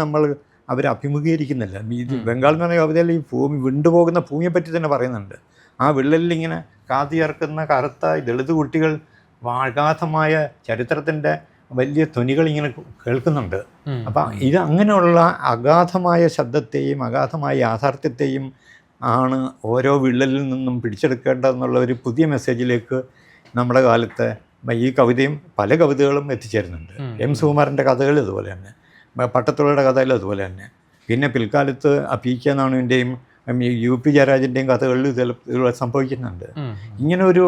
അവർ അഭിമുഖീകരിക്കുന്നില്ല. ബംഗാൾ എന്ന് പറഞ്ഞ കവിതയിൽ ഈ ഭൂമി വിണ്ടുപോകുന്ന ഭൂമിയെ പറ്റി തന്നെ പറയുന്നുണ്ട്. ആ വിള്ളലിൽ ഇങ്ങനെ കാതിയർക്കുന്ന കറുത്ത ദളിത് കുട്ടികൾ അഗാധമായ ചരിത്രത്തിൻ്റെ വലിയ ധ്വനികൾ ഇങ്ങനെ കേൾക്കുന്നുണ്ട്. അപ്പം ഇത് അങ്ങനെയുള്ള അഗാധമായ ശബ്ദത്തെയും അഗാധമായ യാഥാർത്ഥ്യത്തെയും ആണ് ഓരോ വിള്ളലിൽ നിന്നും പിടിച്ചെടുക്കേണ്ടതെന്നുള്ള ഒരു പുതിയ മെസ്സേജിലേക്ക് നമ്മുടെ കാലത്തെ ഈ കവിതയും പല കവിതകളും എത്തിച്ചേരുന്നുണ്ട്. M. സുകുമാരൻ്റെ കഥകൾ അതുപോലെ തന്നെ, പട്ടത്തുള്ളയുടെ കഥകൾ അതുപോലെ തന്നെ. പിന്നെ പിൽക്കാലത്ത് PK നാണുവിൻ്റെയും UP ജയരാജൻ്റെയും കഥകളിൽ ഇതുപോലെ സംഭവിക്കുന്നുണ്ട്. ഇങ്ങനെ ഒരു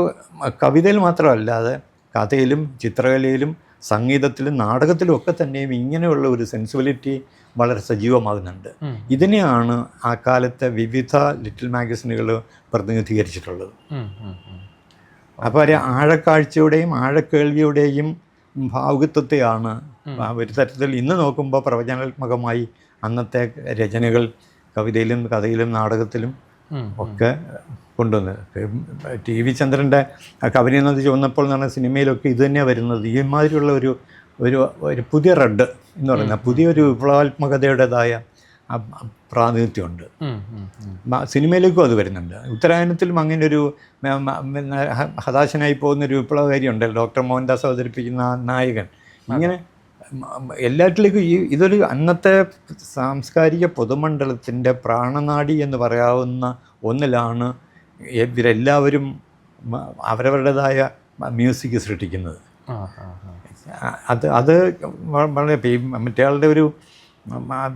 കവിതയിൽ മാത്രമല്ലാതെ കഥയിലും ചിത്രകലയിലും സംഗീതത്തിലും നാടകത്തിലും ഒക്കെ തന്നെയും ഇങ്ങനെയുള്ള ഒരു സെൻസിബിലിറ്റി വളരെ സജീവമാകുന്നുണ്ട്. ഇതിനെയാണ് ആ കാലത്തെ വിവിധ ലിറ്റിൽ മാഗസിനുകൾ പ്രതിനിധീകരിച്ചിട്ടുള്ളത്. അപ്പോൾ ഒരു ആഴക്കാഴ്ചയുടെയും ആഴക്കേൾവിയുടെയും ഭാവുകത്വത്തെയാണ് ഒരു തരത്തിൽ ഇന്ന് നോക്കുമ്പോൾ പ്രവചനാത്മകമായി അന്നത്തെ രചനകൾ കവിതയിലും കഥയിലും നാടകത്തിലും ഒക്കെ കൊണ്ടുവന്നത്. TV ചന്ദ്രൻ്റെ കവരിയെന്നത് ചുവന്നപ്പോൾ എന്ന് പറഞ്ഞ സിനിമയിലൊക്കെ ഇത് തന്നെയാണ് വരുന്നത്. ഈ മാതിരിയുള്ള ഒരു പുതിയ റെഡ് എന്ന് പറയുന്ന പുതിയൊരു വിപ്ലവാത്മകതയുടേതായ പ്രാതിനിധ്യമുണ്ട്. സിനിമയിലേക്കും അത് വരുന്നുണ്ട്. ഉത്തരായനത്തിലും അങ്ങനെ ഒരു ഹതാശനായി പോകുന്നൊരു വിപ്ലവകാരി ഉണ്ടല്ലോ, ഡോക്ടർ മോഹൻദാസ് അവതരിപ്പിക്കുന്ന നായകൻ. ഇങ്ങനെ എല്ലാറ്റിലേക്കും ഇതൊരു അന്നത്തെ സാംസ്കാരിക പൊതുമണ്ഡലത്തിൻ്റെ പ്രാണനാടി എന്ന് പറയാവുന്ന ഒന്നിലാണ് ഇവരെല്ലാവരും അവരവരുടേതായ മ്യൂസിക് സൃഷ്ടിക്കുന്നത്. അത് വളരെ മറ്റേയാളുടെ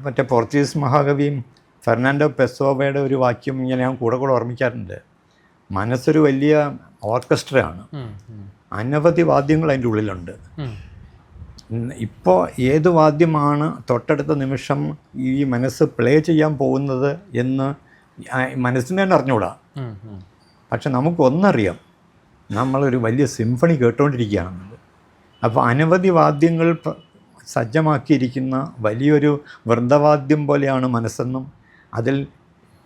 മറ്റേ പോർച്ചുഗീസ് മഹാകവിയും ഫെർണാൻഡോ പെസോവയുടെ ഒരു വാക്യം ഇങ്ങനെ ഞാൻ കൂടെ ഓർമ്മിക്കാറുണ്ട്. മനസ്സൊരു വലിയ ഓർക്കസ്ട്രയാണ്, അനവധി വാദ്യങ്ങൾ അതിൻ്റെ ഉള്ളിലുണ്ട്. ഇപ്പോൾ ഏത് വാദ്യമാണ് തൊട്ടടുത്ത നിമിഷം ഈ മനസ്സ് പ്ലേ ചെയ്യാൻ പോകുന്നത് എന്ന് മനസ്സിന് തന്നെ അറിഞ്ഞുകൂടാ. പക്ഷെ നമുക്കൊന്നറിയാം, നമ്മളൊരു വലിയ സിംഫണി കേട്ടുകൊണ്ടിരിക്കുകയാണെന്നത്. അപ്പോൾ അനവധി വാദ്യങ്ങൾ സജ്ജമാക്കിയിരിക്കുന്ന വലിയൊരു വൃന്ദവാദ്യം പോലെയാണ് മനസ്സെന്നും അതിൽ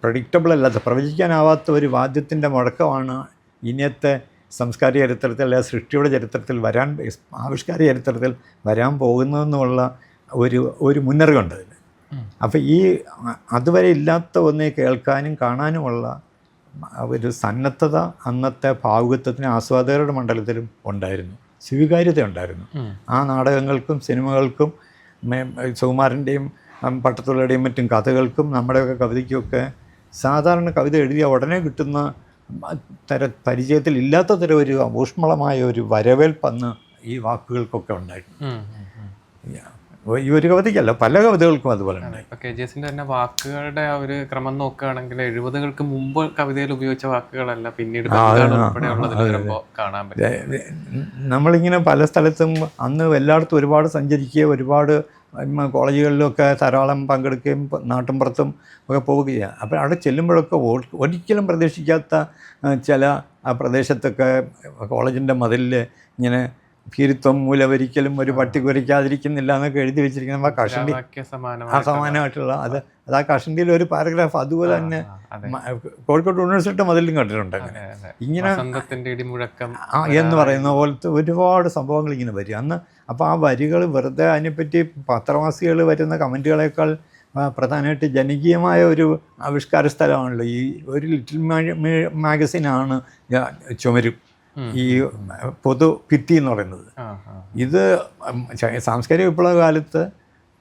പ്രഡിക്റ്റബിൾ അല്ലാത്ത പ്രവചിക്കാനാവാത്ത ഒരു വാദ്യത്തിൻ്റെ മുഴക്കമാണ് ഇന്നത്തെ സംസ്കാരിക ചരിത്രത്തിൽ അല്ലെങ്കിൽ സൃഷ്ടിയുടെ ചരിത്രത്തിൽ ആവിഷ്കാര ചരിത്രത്തിൽ വരാൻ പോകുന്നതെന്നുള്ള ഒരു മുന്നറിവുണ്ട് അതിൽ. അപ്പോൾ അതുവരെ ഇല്ലാത്ത ഒന്നേ കേൾക്കാനും കാണാനുമുള്ള ഒരു സന്നദ്ധത അന്നത്തെ ഭാവുകത്വത്തിന് ആസ്വാദകരുടെ മണ്ഡലത്തിലും ഉണ്ടായിരുന്നു, സ്വീകാര്യത ഉണ്ടായിരുന്നു. ആ നാടകങ്ങൾക്കും സിനിമകൾക്കും സുകുമാരൻ്റെയും പട്ടത്തുള്ളയുടെയും മറ്റും കഥകൾക്കും നമ്മുടെയൊക്കെ കവിതയ്ക്കുമൊക്കെ സാധാരണ കവിത എഴുതിയ ഉടനെ കിട്ടുന്ന പരിചയത്തിൽ ഇല്ലാത്ത തരം ഒരു ഊഷ്മളമായ ഒരു വരവേൽപ്പന്ന് ഈ വാക്കുകൾക്കൊക്കെ ഉണ്ടായിരുന്നു. ഈ ഒരു കവിതയ്ക്കല്ല, പല കവിതകൾക്കും അതുപോലെ ഉണ്ട്. ഇപ്പൊ KGSന്റെ തന്നെ വാക്കുകളുടെ ആ ഒരു ക്രമം നോക്കുകയാണെങ്കിൽ 70-കൾക്ക് മുമ്പ് കവിതയിൽ ഉപയോഗിച്ച വാക്കുകളല്ല പിന്നീട് ഉൾപ്പെടെയുള്ളതിൽ വരുമ്പോൾ കാണാൻ പറ്റും. നമ്മളിങ്ങനെ പല സ്ഥലത്തും അന്ന് എല്ലായിടത്തും ഒരുപാട് സഞ്ചരിക്കുകയും ഒരുപാട് കോളേജുകളിലൊക്കെ ധാരാളം പങ്കെടുക്കുകയും നാട്ടിൻപുറത്തും ഒക്കെ പോവുകയാണ്. അപ്പോൾ അവിടെ ചെല്ലുമ്പോഴൊക്കെ ഒരിക്കലും പ്രതീക്ഷിക്കാത്ത ചില ആ പ്രദേശത്തൊക്കെ കോളേജിൻ്റെ മതിലിൽ ഇങ്ങനെ ഭീരുത്വം മൂലമൊരിക്കലും ഒരു പട്ടി കുരയ്ക്കാതിരിക്കുന്നില്ല എന്നൊക്കെ എഴുതി വെച്ചിരിക്കുന്ന കഷണ്ടി സമാനമായിട്ടുള്ള അത് ആ കഷണ്ടിയിൽ ഒരു പാരഗ്രാഫ് അതുപോലെ തന്നെ കോഴിക്കോട് യൂണിവേഴ്സിറ്റി മതിലും കണ്ടിട്ടുണ്ട്. ഇങ്ങനെ എന്ന് പറയുന്ന പോലത്തെ ഒരുപാട് സംഭവങ്ങൾ ഇങ്ങനെ വരും അന്ന്. അപ്പോൾ ആ വരികൾ വെറുതെ അതിനെപ്പറ്റി പത്രവാസികൾ വരുന്ന കമൻറ്റുകളേക്കാൾ പ്രധാനമായിട്ട് ജനകീയമായ ഒരു ആവിഷ്കാര സ്ഥലമാണല്ലോ ഈ ഒരു ലിറ്റിൽ മാഗസിനാണ് ചുമരും, ഈ പൊതു ഭിത്തി എന്ന് പറയുന്നത്. ഇത് സാംസ്കാരിക വിപ്ലവ കാലത്ത്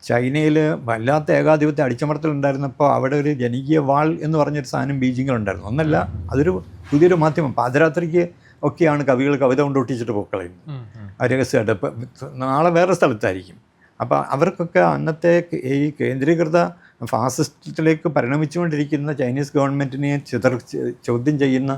ചൈനയിൽ വല്ലാത്ത ഏകാധിപത്യ അടിച്ചമർത്തലുണ്ടായിരുന്നപ്പോൾ അവിടെ ഒരു ജനകീയ വാൾ എന്ന് പറഞ്ഞൊരു സാധനം ബീജിങ്ങിലുണ്ടായിരുന്നു. ഒന്നല്ല, അതൊരു പുതിയൊരു മാധ്യമം. പാതിരാത്രിക്ക് ഒക്കെയാണ് കവികൾ കവിത കൊണ്ട് ഒട്ടിച്ചിട്ട് പോക്കളയുന്നത് രഹസ്യമായിട്ട്. ഇപ്പം നാളെ വേറെ സ്ഥലത്തായിരിക്കും. അപ്പോൾ അവർക്കൊക്കെ അന്നത്തെ ഈ കേന്ദ്രീകൃത ഫാസിസത്തിലേക്ക് പരിണമിച്ചുകൊണ്ടിരിക്കുന്ന ചൈനീസ് ഗവൺമെൻറ്റിനെ ചോദ്യം ചെയ്യുന്ന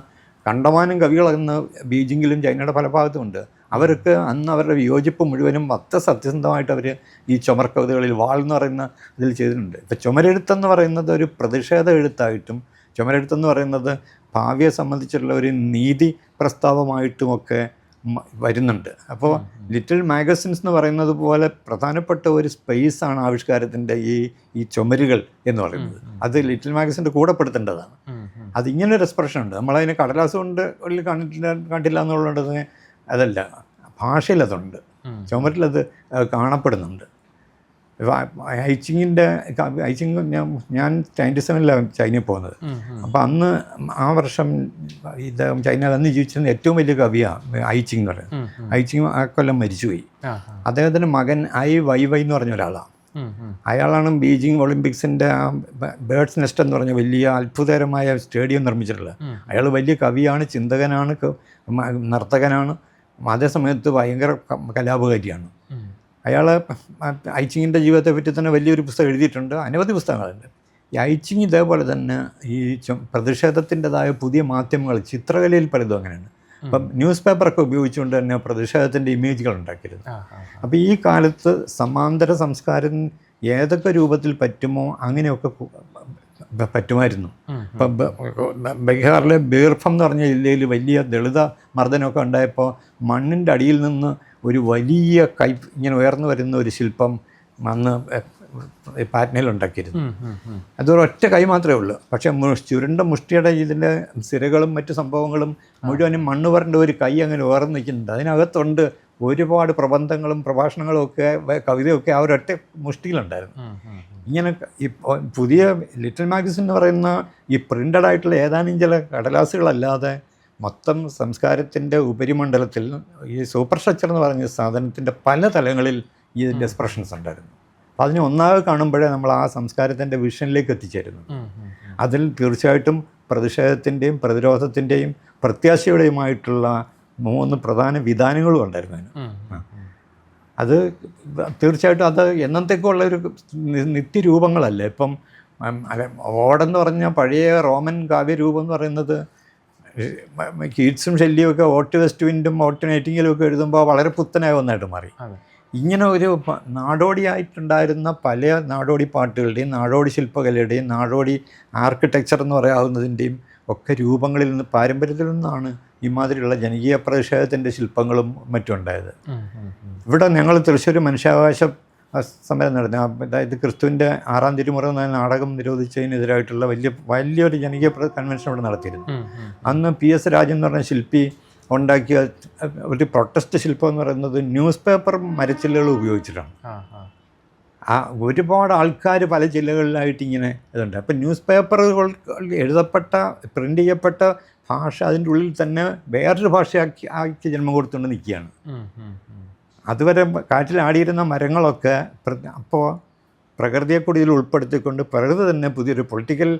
കണ്ടമാനം കവികളെന്ന് ബീജിങ്ങിലും ചൈനയുടെ പല ഭാഗത്തുമുണ്ട്. അവർക്ക് അന്ന് അവരുടെ വിയോജിപ്പ് മുഴുവനും സത്യസന്ധമായിട്ട് അവർ ഈ ചുമർ കവിതകളിൽ വാൾ എന്ന് പറയുന്ന ഇതിൽ ചെയ്തിട്ടുണ്ട്. ഇപ്പോൾ ചുമരെഴുത്തെന്ന് പറയുന്നത് ഒരു പ്രതിഷേധ എഴുത്തായിട്ടും ചുമരെഴുത്തെന്ന് പറയുന്നത് ഭാവിയെ സംബന്ധിച്ചുള്ള ഒരു നീതി പ്രസ്താവമായിട്ടുമൊക്കെ വരുന്നുണ്ട്. അപ്പോൾ ലിറ്റിൽ മാഗസിൻസ് എന്ന് പറയുന്നത് പോലെ പ്രധാനപ്പെട്ട ഒരു സ്പേസാണ് ആവിഷ്കാരത്തിൻ്റെ ഈ ചുമരുകൾ എന്ന് പറയുന്നത്. അത് ലിറ്റിൽ മാഗസിൻ്റെ കൂടെ പെടുത്തേണ്ടതാണ്. അതിങ്ങനൊരു എക്സ്പ്രഷൻ ഉണ്ട്. നമ്മളതിനെ കടലാസ് കൊണ്ട് ഉള്ളിൽ കണ്ടില്ല എന്നുള്ളത് അതല്ല, ഭാഷയിലതുണ്ട്, ചുമരിലത് കാണപ്പെടുന്നുണ്ട്. ഐച്ചിങ്ങിൻ്റെ ഞാൻ 97-ലാണ് ചൈനയിൽ പോകുന്നത്. അപ്പോൾ അന്ന് ആ വർഷം ഇത് ചൈനയിൽ അന്ന് ജീവിച്ചിരുന്ന ഏറ്റവും വലിയ കവിയാണ് ഐച്ചിങ് എന്ന് പറയുന്നത്. ഐച്ചിങ് ആ കൊല്ലം മരിച്ചുപോയി. അദ്ദേഹത്തിൻ്റെ മകൻ വൈ എന്ന് പറഞ്ഞ ഒരാളാണ്. അയാളാണ് ബീജിംഗ് ഒളിമ്പിക്സിൻ്റെ ആ ബേർഡ്സ് നെസ്റ്റ് എന്ന് പറഞ്ഞ വലിയ അത്ഭുതകരമായ സ്റ്റേഡിയം നിർമ്മിച്ചിട്ടുള്ളത്. അയാൾ വലിയ കവിയാണ്, ചിന്തകനാണ്, നർത്തകനാണ്, അതേസമയത്ത് ഭയങ്കര കലാപകാരിയാണ്. അയാൾ ഐച്ചിങ്ങിൻ്റെ ജീവിതത്തെ പറ്റി തന്നെ വലിയൊരു പുസ്തകം എഴുതിയിട്ടുണ്ട്, അനവധി പുസ്തകങ്ങളുണ്ട്. ഈ ഐച്ചിങ് ഇതേപോലെ തന്നെ ഈ പ്രതിഷേധത്തിൻ്റെതായ പുതിയ മാധ്യമങ്ങൾ ചിത്രകലയിൽ പലതും അങ്ങനെയാണ്. ഇപ്പം ന്യൂസ് പേപ്പറൊക്കെ ഉപയോഗിച്ചുകൊണ്ട് തന്നെ പ്രതിഷേധത്തിൻ്റെ ഇമേജുകൾ ഉണ്ടാക്കിയിരുന്നു. അപ്പോൾ ഈ കാലത്ത് സമാന്തര സംസ്കാരം ഏതൊക്കെ രൂപത്തിൽ പറ്റുമോ അങ്ങനെയൊക്കെ പറ്റുമായിരുന്നു. ഇപ്പം ബീഹാറിലെ ബീർഭം എന്ന് പറഞ്ഞ ജില്ലയിൽ വലിയ ദളിത മർദ്ദനമൊക്കെ ഉണ്ടായപ്പോൾ മണ്ണിൻ്റെ അടിയിൽ നിന്ന് ഒരു വലിയ കൈ ഇങ്ങനെ ഉയർന്നു വരുന്ന ഒരു ശില്പം അന്ന് പാറ്റ്നയിലുണ്ടാക്കിയിരുന്നു. അതൊരൊറ്റ കൈ മാത്രമേ ഉള്ളൂ. പക്ഷേ ചുരുണ്ട മുഷ്ടിയുടെ ഇതിൻ്റെ സിരകളും മറ്റു സംഭവങ്ങളും മുഴുവനും മണ്ണ് വരേണ്ട ഒരു കൈ അങ്ങനെ ഉയർന്നു നിൽക്കുന്നുണ്ട്. അതിനകത്തുണ്ട് ഒരുപാട് പ്രബന്ധങ്ങളും പ്രഭാഷണങ്ങളും ഒക്കെ കവിതയൊക്കെ ആ ഒരൊറ്റ മുഷ്ടിയിലുണ്ടായിരുന്നു. ഇങ്ങനെ ഈ പുതിയ ലിറ്റിൽ മാഗസിൻ എന്ന് പറയുന്ന ഈ പ്രിൻ്റഡ് ആയിട്ടുള്ള ഏതാനും ചില കടലാസുകളല്ലാതെ മൊത്തം സംസ്കാരത്തിൻ്റെ ഉപരിമണ്ഡലത്തിൽ ഈ സൂപ്പർ സ്ട്രക്ചർ എന്ന് പറഞ്ഞ സാധനത്തിൻ്റെ പല തലങ്ങളിൽ ഇതിൻ്റെ എക്സ്പ്രഷൻസ് ഉണ്ടായിരുന്നു. അപ്പോൾ അതിനെ ഒന്നാകെ കാണുമ്പോഴേ നമ്മൾ ആ സംസ്കാരത്തിൻ്റെ വിഷനിലേക്ക് എത്തിച്ചേരുന്നു. അതിൽ തീർച്ചയായിട്ടും പ്രതിഷേധത്തിൻ്റെയും പ്രതിരോധത്തിൻ്റെയും പ്രത്യാശയുടെയുമായിട്ടുള്ള 3 പ്രധാന വിധാനങ്ങളും ഉണ്ടായിരുന്നു അതിന്. അത് തീർച്ചയായിട്ടും അത് എന്നത്തേക്കുള്ളൊരു നിത്യരൂപങ്ങളല്ല. ഇപ്പം ഓടെന്ന് പറഞ്ഞാൽ പഴയ റോമൻ കാവ്യരൂപം എന്ന് പറയുന്നത് കീറ്റ്സും ഷെല്ലിയൊക്കെ ഓട്ട് വെസ്റ്റ് വിൻഡും ഓട്ട് നൈറ്റിംഗലും ഒക്കെ എഴുതുമ്പോൾ വളരെ പുത്തനായ ഒന്നായിട്ട് മാറി. ഇങ്ങനെ ഒരു നാടോടിയായിട്ടുണ്ടായിരുന്ന പല നാടോടി പാട്ടുകളുടെയും നാടോടി ശില്പകലയുടെയും നാടോടി ആർക്കിടെക്ചർ എന്ന് പറയാവുന്നതിൻ്റെയും ഒക്കെ രൂപങ്ങളിൽ നിന്ന് പാരമ്പര്യത്തിൽ നിന്നാണ് ഇമാതിരിയുള്ള ജനകീയ പ്രതിഷേധത്തിൻ്റെ ശില്പങ്ങളും മറ്റും ഉണ്ടായത്. ഇവിടെ ഞങ്ങൾ തൃശ്ശൂർ മനുഷ്യാവകാശ സമരം നടന്നു. അതായത് ക്രിസ്തുവിൻ്റെ 6-ാം തിരുമുറ എന്ന നാടകം നിരോധിച്ചതിനെതിരായിട്ടുള്ള വലിയൊരു ജനകീയ കൺവെൻഷൻ ഇവിടെ നടത്തിയിരുന്നു. അന്ന് PS രാജൻ എന്ന് പറഞ്ഞ ശില്പി ഉണ്ടാക്കിയ ഒരു പ്രൊട്ടസ്റ്റ് ശില്പം എന്ന് പറയുന്നത് ന്യൂസ് പേപ്പർ മരച്ചില്ലുകൾ ഉപയോഗിച്ചിട്ടാണ്. ഒരുപാട് ആൾക്കാർ പല ജില്ലകളിലായിട്ട് ഇങ്ങനെ ഇതുണ്ട്. അപ്പം ന്യൂസ് പേപ്പറുകൾ എഴുതപ്പെട്ട പ്രിൻ്റ് ചെയ്യപ്പെട്ട ഭാഷ അതിൻ്റെ ഉള്ളിൽ തന്നെ വേറൊരു ഭാഷയാക്കി ജന്മം കൊടുത്തുകൊണ്ട് നിൽക്കുകയാണ്. അതുവരെ കാറ്റിലാടിയിരുന്ന മരങ്ങളൊക്കെ അപ്പോൾ പ്രകൃതിയെ കൂടി ഇതിൽ ഉൾപ്പെടുത്തിക്കൊണ്ട് പ്രകൃതി തന്നെ പുതിയൊരു പൊളിറ്റിക്കൽ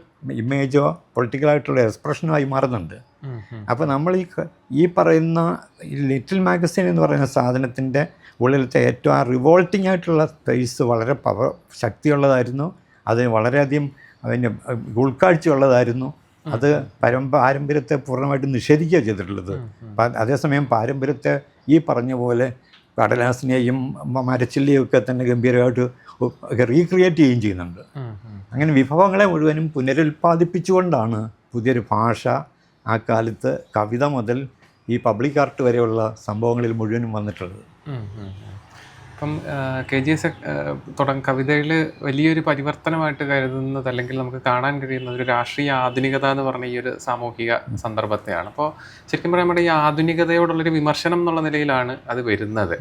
ഇമേജോ പൊളിറ്റിക്കലായിട്ടുള്ള എക്സ്പ്രഷനുമായി മാറുന്നുണ്ട്. അപ്പോൾ നമ്മൾ ഈ പറയുന്ന ലിറ്റിൽ മാഗസിൻ എന്ന് പറയുന്ന സാധനത്തിൻ്റെ ഉള്ളിലത്തെ ഏറ്റവും ആ റിവോൾട്ടിംഗ് ആയിട്ടുള്ള സ്പേസ് വളരെ ശക്തിയുള്ളതായിരുന്നു. അത് വളരെയധികം അതിൻ്റെ ഉൾക്കാഴ്ചയുള്ളതായിരുന്നു. അത് പാരമ്പര്യത്തെ പൂർണ്ണമായിട്ടും നിഷേധിക്കുകയാണ് ചെയ്തിട്ടുള്ളത്. അതേസമയം പാരമ്പര്യത്തെ ഈ പറഞ്ഞ പോലെ കടലാസിനെയും മരച്ചില്ലയും ഒക്കെ തന്നെ ഗംഭീരമായിട്ട് റീക്രിയേറ്റ് ചെയ്യുകയും ചെയ്യുന്നുണ്ട്. അങ്ങനെ വിഭവങ്ങളെ മുഴുവനും പുനരുൽപ്പാദിപ്പിച്ചുകൊണ്ടാണ് പുതിയൊരു ഭാഷ ആ കാലത്ത് കവിത മുതൽ ഈ പബ്ലിക് ആർട്ട് വരെയുള്ള സംഭവങ്ങളിൽ മുഴുവനും വന്നിട്ടുള്ളത്. അപ്പം KGS കവിതയിൽ വലിയൊരു പരിവർത്തനമായിട്ട് കരുതുന്നത്, അല്ലെങ്കിൽ നമുക്ക് കാണാൻ കഴിയുന്നത് ഒരു രാഷ്ട്രീയ ആധുനികത എന്ന് പറഞ്ഞ ഈ ഒരു സാമൂഹിക സന്ദർഭത്തെയാണ്. അപ്പോൾ ശരിക്കും പറയാൻ നമ്മുടെ ഈ ആധുനികതയോടുള്ളൊരു വിമർശനം എന്നുള്ള നിലയിലാണ് അത് വരുന്നത്.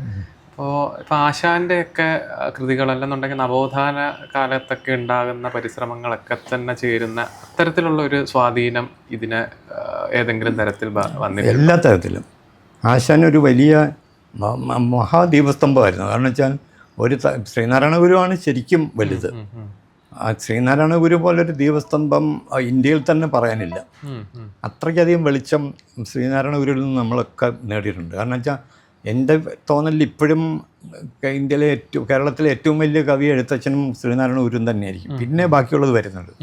ഇപ്പോൾ ആശാൻ്റെയൊക്കെ കൃതികൾ അല്ലെന്നുണ്ടെങ്കിൽ നവോത്ഥാന കാലത്തൊക്കെ ഉണ്ടാകുന്ന പരിശ്രമങ്ങളൊക്കെ തന്നെ ചേരുന്ന അത്തരത്തിലുള്ള ഒരു സ്വാധീനം ഇതിന് ഏതെങ്കിലും തരത്തിൽ വന്നില്ല? എല്ലാ തരത്തിലും ആശാൻ ഒരു വലിയ മഹാദീപസ്തംഭമായിരുന്നു. കാരണം വെച്ചാൽ ഒരു ശ്രീനാരായണ ഗുരുവാണ് ശരിക്കും വലുത്. ആ ശ്രീനാരായണ ഗുരു പോലൊരു ദീപസ്തംഭം ഇന്ത്യയിൽ തന്നെ പറയാനില്ല. അത്രയ്ക്കധികം വെളിച്ചം ശ്രീനാരായണ ഗുരുവിൽ നിന്ന് നമ്മളൊക്കെ നേടിയിട്ടുണ്ട്. കാരണം വെച്ചാൽ എൻ്റെ തോന്നലിൽ ഇപ്പോഴും ഇന്ത്യയിലെ കേരളത്തിലെ ഏറ്റവും വലിയ കവി എഴുത്തച്ഛനും ശ്രീനാരായണ ഗുരുവും തന്നെയായിരിക്കും. പിന്നെ ബാക്കിയുള്ളത് വരുന്നുണ്ട്.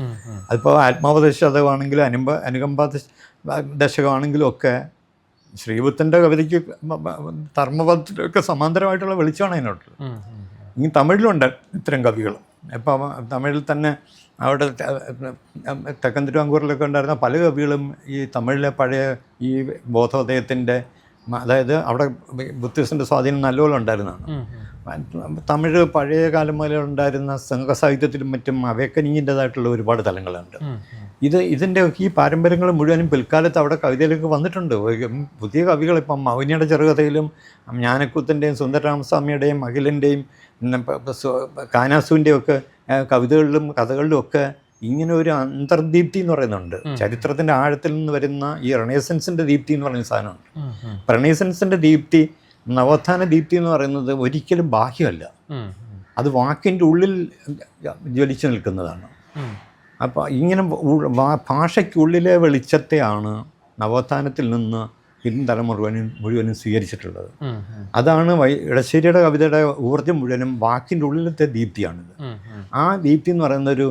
അതിപ്പോൾ ആത്മാവദശകമാണെങ്കിലും അനുകമ്പ ദശകമാണെങ്കിലും ഒക്കെ ശ്രീബുദ്ധൻ്റെ കവിതയ്ക്ക് ധർമ്മപദത്തിലൊക്കെ സമാന്തരമായിട്ടുള്ള വെളിച്ചമാണ് അതിനോട്ടുള്ളത്. ഇനി തമിഴിലുണ്ട് ഇത്തരം കവികൾ. ഇപ്പം തമിഴിൽ തന്നെ അവിടെ തെക്കൻ തിരുവിതാംകൂറിലൊക്കെ ഉണ്ടായിരുന്ന പല കവികളും ഈ തമിഴിലെ പഴയ ഈ ബോധോദയത്തിൻ്റെ, അതായത് അവിടെ ബുദ്ധിസ്റ്റിൻ്റെ സ്വാധീനം നല്ലപോലെ ഉണ്ടായിരുന്നതാണ്. തമിഴ് പഴയ കാലം മുതലേ ഉണ്ടായിരുന്ന സംഘസാഹിത്യത്തിലും മറ്റും അവേക്കനിങ്ങിൻ്റെതായിട്ടുള്ള ഒരുപാട് തലങ്ങളുണ്ട്. ഇതിൻ്റെ ഈ പാരമ്പര്യങ്ങൾ മുഴുവനും പിൽക്കാലത്ത് അവിടെ കവിതയിലേക്ക് വന്നിട്ടുണ്ട്. പുതിയ കവികൾ ഇപ്പം മൗനിയുടെ ചെറുകഥയിലും ജ്ഞാനക്കുത്തിൻ്റെയും സുന്ദരരാമസ്വാമിയുടെയും അഖിലിൻ്റെയും കാനാസുവിൻ്റെയും ഒക്കെ കവിതകളിലും കഥകളിലും ഒക്കെ ഇങ്ങനെ ഒരു അന്തർദീപ്തി എന്ന് പറയുന്നുണ്ട്. ചരിത്രത്തിൻ്റെ ആഴത്തിൽ നിന്ന് വരുന്ന ഈ റെനേസൻസിൻ്റെ ദീപ്തി എന്ന് പറയുന്ന സാധനമുണ്ട്. റെനേസൻസിൻ്റെ ദീപ്തി, നവോത്ഥാന ദീപ്തി എന്ന് പറയുന്നത് ഒരിക്കലും ബാഹ്യമല്ല, അത് വാക്കിൻ്റെ ഉള്ളിൽ ജ്വലിച്ചു നിൽക്കുന്നതാണ്. അപ്പോൾ ഇങ്ങനെ ഭാഷയ്ക്കുള്ളിലെ വെളിച്ചത്തെയാണ് നവോത്ഥാനത്തിൽ നിന്ന് പിൻതലമുറ മുഴുവനും സ്വീകരിച്ചിട്ടുള്ളത്. അതാണ് ഇടശ്ശേരിയുടെ കവിതയുടെ ഊർജ്ജം മുഴുവനും വാക്കിൻ്റെ ഉള്ളിലത്തെ ദീപ്തിയാണിത്. ആ ദീപ്തി എന്ന് പറയുന്നൊരു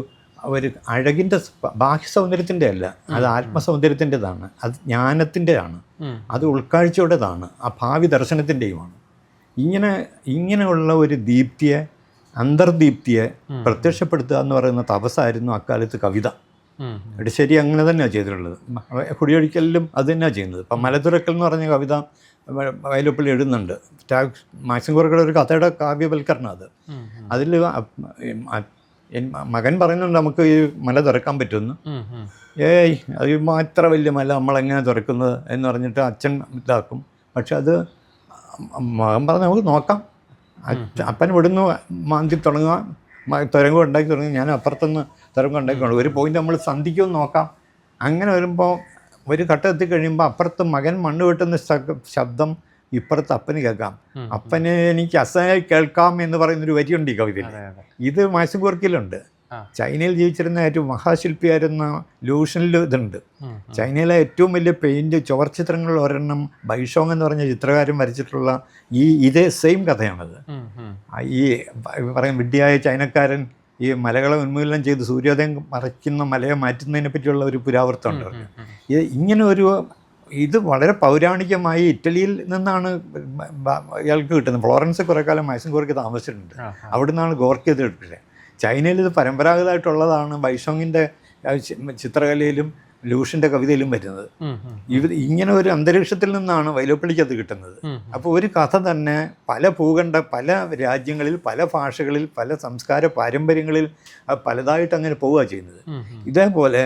അഴകിൻ്റെ ബാഹ്യ സൗന്ദര്യത്തിൻ്റെ അല്ല, അത് ആത്മസൗന്ദര്യത്തിൻ്റെതാണ്, അത് ജ്ഞാനത്തിൻ്റെയാണ്, അത് ഉൾക്കാഴ്ചയുടേതാണ്, ആ ഭാവി ദർശനത്തിൻ്റെയുമാണ്. ഇങ്ങനെയുള്ള ഒരു ദീപ്തിയെ, അന്തർദീപ്തിയെ പ്രത്യക്ഷപ്പെടുത്തുക എന്ന് പറയുന്ന തപസ്സായിരുന്നു അക്കാലത്ത് കവിത. ഇടശ്ശേരി അങ്ങനെ തന്നെയാണ് ചെയ്തിട്ടുള്ളത്. കുടിയൊഴിക്കലിലും അത് തന്നെയാണ് ചെയ്യുന്നത്. ഇപ്പം മലതുറക്കൽ എന്ന് പറഞ്ഞ കവിത വയലുപ്പള്ളി എഴുതുന്നുണ്ട്. മാക്സിം ഗോർക്കിയുടെ ഒരു കഥയുടെ കാവ്യവൽക്കരണം അത്. അതിൽ മകൻ പറയുന്നുണ്ട് നമുക്ക് ഈ മല തുറക്കാൻ പറ്റുമെന്ന്. അത് അത്ര വലിയ മല നമ്മളെങ്ങനെ തുറക്കുന്നത് എന്ന് പറഞ്ഞിട്ട് അച്ഛൻ ഇതാക്കും. പക്ഷെ അത് മകൻ പറഞ്ഞ് നമുക്ക് നോക്കാം. അപ്പൻ ഇവിടുന്ന് മാന്തി തുടങ്ങുക, തുരങ്കം ഉണ്ടാക്കി തുടങ്ങുക, ഞാൻ അപ്പുറത്തുനിന്ന് തുരങ്കം ഉണ്ടാക്കിക്കൊള്ളു, ഒരു പോയിന്റ് നമ്മൾ സന്ധിക്കുമെന്ന് നോക്കാം. അങ്ങനെ വരുമ്പോൾ ഒരു ഘട്ടം എത്തിക്കഴിയുമ്പോൾ അപ്പുറത്ത് മകൻ മണ്ണ് വെട്ടുന്ന ശബ്ദം ഇപ്പുറത്ത് അപ്പന് കേൾക്കാം. അപ്പന് എനിക്ക് അസഹനായി കേൾക്കാം എന്ന് പറയുന്നൊരു വരിയുണ്ട് ഈ കവിതയിൽ. ഇത് മാക്സിം ഗോർക്കിയിലുണ്ട്. ചൈനയിൽ ജീവിച്ചിരുന്ന ഏറ്റവും മഹാശില്പിയായിരുന്ന ലൂഷനിൽ ഇതുണ്ട്. ചൈനയിലെ ഏറ്റവും വലിയ പെയിൻറ്റ് ചുവർച്ചിത്രങ്ങളിൽ ഒരെണ്ണം ബൈഷോങ് എന്ന് പറഞ്ഞ ചിത്രകാരൻ വരച്ചിട്ടുള്ള ഇതേ സെയിം കഥയാണത്. ഈ പറയും വിഡ്ഢിയായ ചൈനക്കാരൻ ഈ മലകളെ ഉന്മൂലനം ചെയ്ത് സൂര്യോദയം മറയ്ക്കുന്ന മലയെ മാറ്റുന്നതിനെ പറ്റിയുള്ള ഒരു പുരാവൃത്തമുണ്ട്. ഇങ്ങനെ ഇത് വളരെ പൗരാണികമായി ഇറ്റലിയിൽ നിന്നാണ് ഇയാൾക്ക് കിട്ടുന്നത്. ഫ്ലോറൻസ് കുറേ കാലം മാക്സിം ഗോർക്കി താമസിച്ചിട്ടുണ്ട്. അവിടെ നിന്നാണ് ഗോർക്കി ഇത് എടുത്തത്. ചൈനയിൽ ഇത് പരമ്പരാഗതമായിട്ടുള്ളതാണ്. ബൈഷോങ്ങിൻ്റെ ചിത്രകലയിലും ലൂഷിൻ്റെ കവിതയിലും വരുന്നത്. ഇങ്ങനെ ഒരു അന്തരീക്ഷത്തിൽ നിന്നാണ് വൈലോപ്പിള്ളിക്ക് അത് കിട്ടുന്നത്. അപ്പോൾ ഒരു കഥ തന്നെ പല ഭൂഖണ്ഡ, പല രാജ്യങ്ങളിൽ, പല ഭാഷകളിൽ, പല സംസ്കാര പാരമ്പര്യങ്ങളിൽ പലതായിട്ട് അങ്ങനെ പോവുക ചെയ്യുന്നത്. ഇതേപോലെ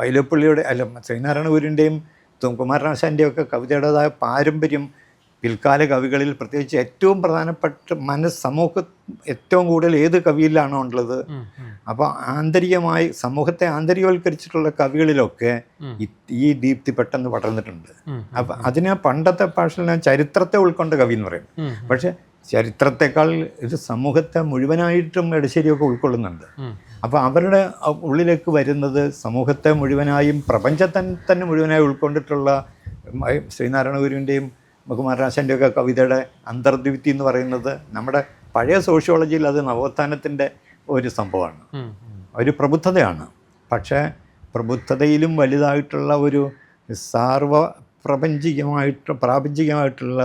വൈലോപ്പിള്ളിയുടെ ശ്രീനാരായണ ഗുരുവിൻ്റെയും കുമാരനാശാൻ്റെയും ഒക്കെ കവിതയുടേതായ പാരമ്പര്യം പിൽക്കാല കവികളിൽ, പ്രത്യേകിച്ച് ഏറ്റവും പ്രധാനപ്പെട്ട സമൂഹം ഏറ്റവും കൂടുതൽ ഏത് കവിയിലാണോ ഉള്ളത്, അപ്പോൾ ആന്തരികമായി സമൂഹത്തെ ആന്തരികവൽക്കരിച്ചിട്ടുള്ള കവികളിലൊക്കെ ഈ ദീപ്തി പെട്ടെന്ന് പടർന്നിട്ടുണ്ട്. അപ്പം അതിന് പണ്ടത്തെ ഭാഷയിൽ ചരിത്രത്തെ ഉൾക്കൊണ്ട കവി എന്ന് പറയും. പക്ഷെ ചരിത്രത്തെക്കാൾ ഇത് സമൂഹത്തെ മുഴുവനായിട്ടും എടശ്ശേരിയൊക്കെ ഉൾക്കൊള്ളുന്നുണ്ട്. അപ്പോൾ അവരുടെ ഉള്ളിലേക്ക് വരുന്നത് സമൂഹത്തെ മുഴുവനായും പ്രപഞ്ചത്തെ തന്നെ മുഴുവനായി ഉൾക്കൊണ്ടിട്ടുള്ള ശ്രീനാരായണ ഗുരുവിൻ്റെയും കുമാരനാശാൻ്റെയൊക്കെ കവിതയുടെ അന്തർദ്വിപ്തി എന്ന് പറയുന്നത് നമ്മുടെ പഴയ സോഷ്യോളജിയിൽ അത് നവോത്ഥാനത്തിൻ്റെ ഒരു സംഭവമാണ്, ഒരു പ്രബുദ്ധതയാണ്. പക്ഷേ പ്രബുദ്ധതയിലും വലുതായിട്ടുള്ള ഒരു പ്രാപഞ്ചികമായിട്ടുള്ള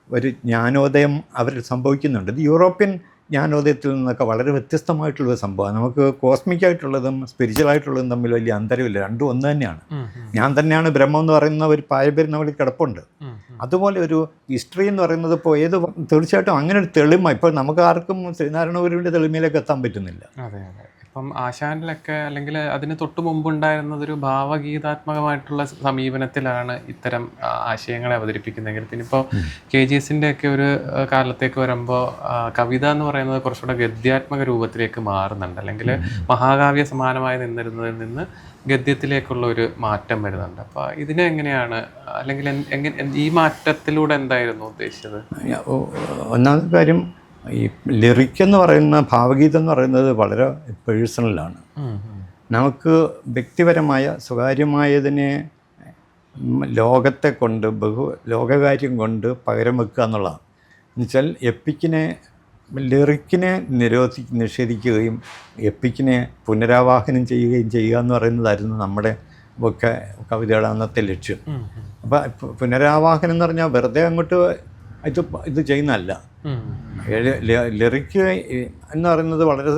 ഒരു ജ്ഞാനോദയം അവരിൽ സംഭവിക്കുന്നുണ്ട്. ഇത് യൂറോപ്യൻ ജ്ഞാനോദയത്തിൽ നിന്നൊക്കെ വളരെ വ്യത്യസ്തമായിട്ടുള്ളൊരു സംഭവമാണ്. നമുക്ക് കോസ്മിക്കായിട്ടുള്ളതും സ്പിരിച്വലായിട്ടുള്ളതും തമ്മിൽ വലിയ അന്തരമില്ല, രണ്ടും ഒന്ന് തന്നെയാണ്. ഞാൻ തന്നെയാണ് ബ്രഹ്മം എന്ന് പറയുന്ന ഒരു പാരമ്പര്യം നമ്മളിൽ കിടപ്പുണ്ട്. അതുപോലെ ഒരു ഹിസ്റ്ററി എന്ന് പറയുന്നത് ഇപ്പോൾ തീർച്ചയായിട്ടും അങ്ങനെ ഒരു തെളിമ ഇപ്പോൾ നമുക്ക് ആർക്കും ശ്രീനാരായണ ഗുരുവിൻ്റെ തെളിമയിലേക്ക് എത്താൻ പറ്റുന്നില്ല. അതെ അതെ. ഇപ്പം ആശാനിലൊക്കെ അല്ലെങ്കിൽ അതിന് തൊട്ട് മുമ്പുണ്ടായിരുന്നതൊരു ഭാവഗീതാത്മകമായിട്ടുള്ള സമീപനത്തിലാണ് ഇത്തരം ആശയങ്ങളെ അവതരിപ്പിക്കുന്നതെങ്കിൽ പിന്നെ ഇപ്പോൾ KGSൻ്റെ ഒക്കെ ഒരു കാലത്തേക്ക് വരുമ്പോൾ കവിത എന്ന് പറയുന്നത് കുറച്ചുകൂടെ ഗദ്യാത്മക രൂപത്തിലേക്ക് മാറുന്നുണ്ട്, അല്ലെങ്കിൽ മഹാകാവ്യ സമാനമായി നിന്നിരുന്നതിൽ നിന്ന് ഗദ്യത്തിലേക്കുള്ള ഒരു മാറ്റം വരുന്നുണ്ട്. അപ്പോൾ ഇതിനെ എങ്ങനെയാണ്, അല്ലെങ്കിൽ ഈ മാറ്റത്തിലൂടെ എന്തായിരുന്നു ഉദ്ദേശിച്ചത്? ഒന്നാമത്തെ കാര്യം, ഈ ലിറിക് എന്ന് പറയുന്ന ഭാവഗീതം എന്ന് പറയുന്നത് വളരെ പേഴ്സണലാണ്. നമുക്ക് വ്യക്തിപരമായ സ്വകാര്യമായതിനെ ലോകത്തെ കൊണ്ട് ലോകകാര്യം കൊണ്ട് പകരം വെക്കുക എന്നുള്ളതാണ്. എന്നുവെച്ചാൽ ലിറിക്കിനെ നിഷേധിക്കുകയും എപ്പിക്കിനെ പുനരാവാഹനം ചെയ്യുക എന്ന് പറയുന്നതായിരുന്നു നമ്മുടെ ഒക്കെ കവിതയുടെ അന്നത്തെ ലക്ഷ്യം. അപ്പോൾ പുനരാവാഹനം എന്ന് പറഞ്ഞാൽ വെറുതെ അങ്ങോട്ട് ഇത് ചെയ്യുന്നതല്ല. ലിറിക്ക് എന്ന് പറയുന്നത് വളരെ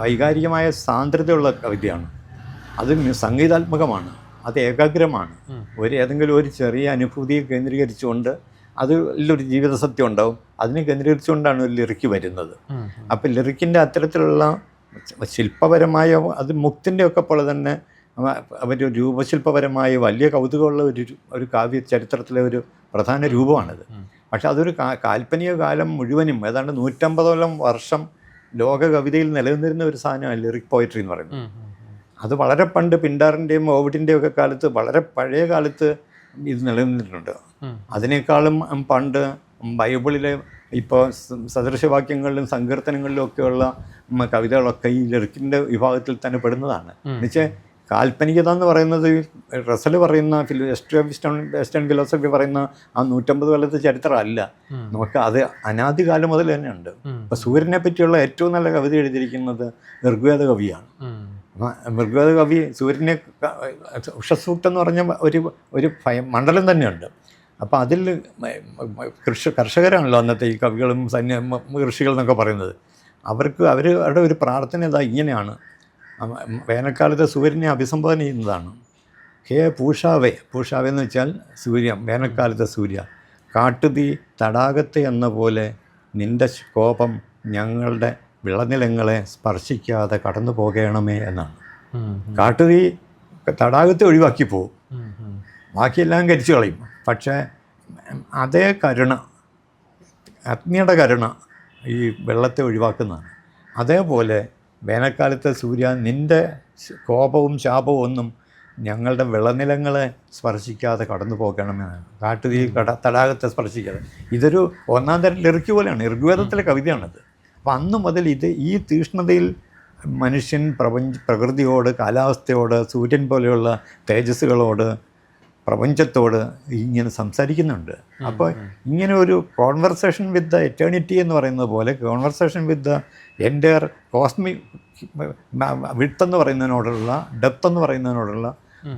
വൈകാരികമായ സാന്ദ്രതയുള്ള കവിതയാണ്. അത് സംഗീതാത്മകമാണ്, അത് ഏകാഗ്രമാണ്. ഏതെങ്കിലും ഒരു ചെറിയ അനുഭൂതിയെ കേന്ദ്രീകരിച്ചുകൊണ്ട് അതിലൊരു ജീവിത സത്യം ഉണ്ടാവും, അതിനെ കേന്ദ്രീകരിച്ചുകൊണ്ടാണ് ഒരു ലിറിക്ക് വരുന്നത്. അപ്പം ലിറിക്കിൻ്റെ അത്തരത്തിലുള്ള ശില്പപരമായ അത് മുക്തിൻ്റെ ഒക്കെ പോലെ തന്നെ അവർ രൂപശില്പപരമായ വലിയ കൗതുകമുള്ള ഒരു കാവ്യ ചരിത്രത്തിലെ ഒരു പ്രധാന രൂപമാണിത്. പക്ഷെ അതൊരു കാൽപ്പനിക കാലം മുഴുവനും ഏതാണ്ട് 150ഓളം വർഷം ലോക കവിതയിൽ നിലനിന്നിരുന്ന ഒരു സാധനമാണ് ലിറിക് പോയട്രി എന്ന് പറയുന്നത്. അത് വളരെ പണ്ട് പിൻഡാറിൻ്റെയും ഓവിഡിൻ്റെയും ഒക്കെ കാലത്ത്, വളരെ പഴയ കാലത്ത് ഇത് നിലനിന്നിട്ടുണ്ട്. അതിനേക്കാളും പണ്ട് ബൈബിളിലെ ഇപ്പോൾ സദൃശവാക്യങ്ങളിലും സങ്കീർത്തനങ്ങളിലും ഒക്കെയുള്ള കവിതകളൊക്കെ ഈ ലിറിക്കിൻ്റെ വിഭാഗത്തിൽ തന്നെ പെടുന്നതാണ്. എന്നുവെച്ചാൽ കാൽപ്പനികത എന്ന് പറയുന്നത് റസൽ പറയുന്ന വെസ്റ്റേൺ ഫിലോസഫി പറയുന്ന ആ 150 കൊല്ലത്തെ ചരിത്രമല്ല, നമുക്ക് അത് അനാദികാലം മുതൽ തന്നെ ഉണ്ട്. ഇപ്പം സൂര്യനെ പറ്റിയുള്ള ഏറ്റവും നല്ല കവിത എഴുതിയിരിക്കുന്നത് ഋഗ്വേദ കവിയാണ്. ഋഗ്വേദ കവി സൂര്യനെ ഉഷസൂക്തം എന്ന് പറഞ്ഞ ഒരു മണ്ഡലം തന്നെയുണ്ട്. അപ്പോൾ അതിൽ കർഷകരാണല്ലോ അന്നത്തെ ഈ കവികളും ഋഷികൾ എന്നൊക്കെ പറയുന്നത്. അവരുടെ ഒരു പ്രാർത്ഥന ഇങ്ങനെയാണ്. വേനൽക്കാലത്തെ സൂര്യനെ അഭിസംബോധന ചെയ്യുന്നതാണ്. ഹേ പൂഷാവേ എന്ന് വെച്ചാൽ സൂര്യൻ, വേനൽക്കാലത്തെ സൂര്യ, കാട്ടുതീ തടാകത്തെ എന്ന പോലെ നിൻ്റെ കോപം ഞങ്ങളുടെ വിളനിലങ്ങളെ സ്പർശിക്കാതെ കടന്നു പോകണമേ എന്നാണ്. കാട്ടുതീ തടാകത്തെ ഒഴിവാക്കി പോവും, ബാക്കിയെല്ലാം കരിച്ചു കളയും. പക്ഷേ അതേ കരുണ, അഗ്നിയുടെ കരുണ ഈ വെള്ളത്തെ ഒഴിവാക്കുന്നതാണ്. അതേപോലെ വേനൽക്കാലത്തെ സൂര്യ, നിൻ്റെ കോപവും ശാപവും ഒന്നും ഞങ്ങളുടെ വിളനിലങ്ങളെ സ്പർശിക്കാതെ കടന്നു പോകണമെന്നാണ്. കാട്ടുതീ തടാകത്തെ സ്പർശിക്കാതെ. ഇതൊരു ഒന്നാം തരം ലിറിക്ക് പോലെയാണ്, ഋഗ്വേദത്തിലെ കവിതയാണിത്. അപ്പം അന്ന് മുതൽ ഈ തീഷ്ണതയിൽ മനുഷ്യൻ പ്രകൃതിയോട്, കാലാവസ്ഥയോട്, സൂര്യൻ പോലെയുള്ള തേജസ്സുകളോട്, പ്രപഞ്ചത്തോട് ഇങ്ങനെ സംസാരിക്കുന്നുണ്ട്. അപ്പോൾ ഇങ്ങനെ ഒരു കോൺവെർസേഷൻ വിത്ത് ദ എറ്റേണിറ്റി എന്ന് പറയുന്നത് പോലെ conversation with the entire cosmic width എന്ന് പറയുന്നതിനോടുള്ള, ഡെപ്ത് എന്ന് പറയുന്നതിനോടുള്ള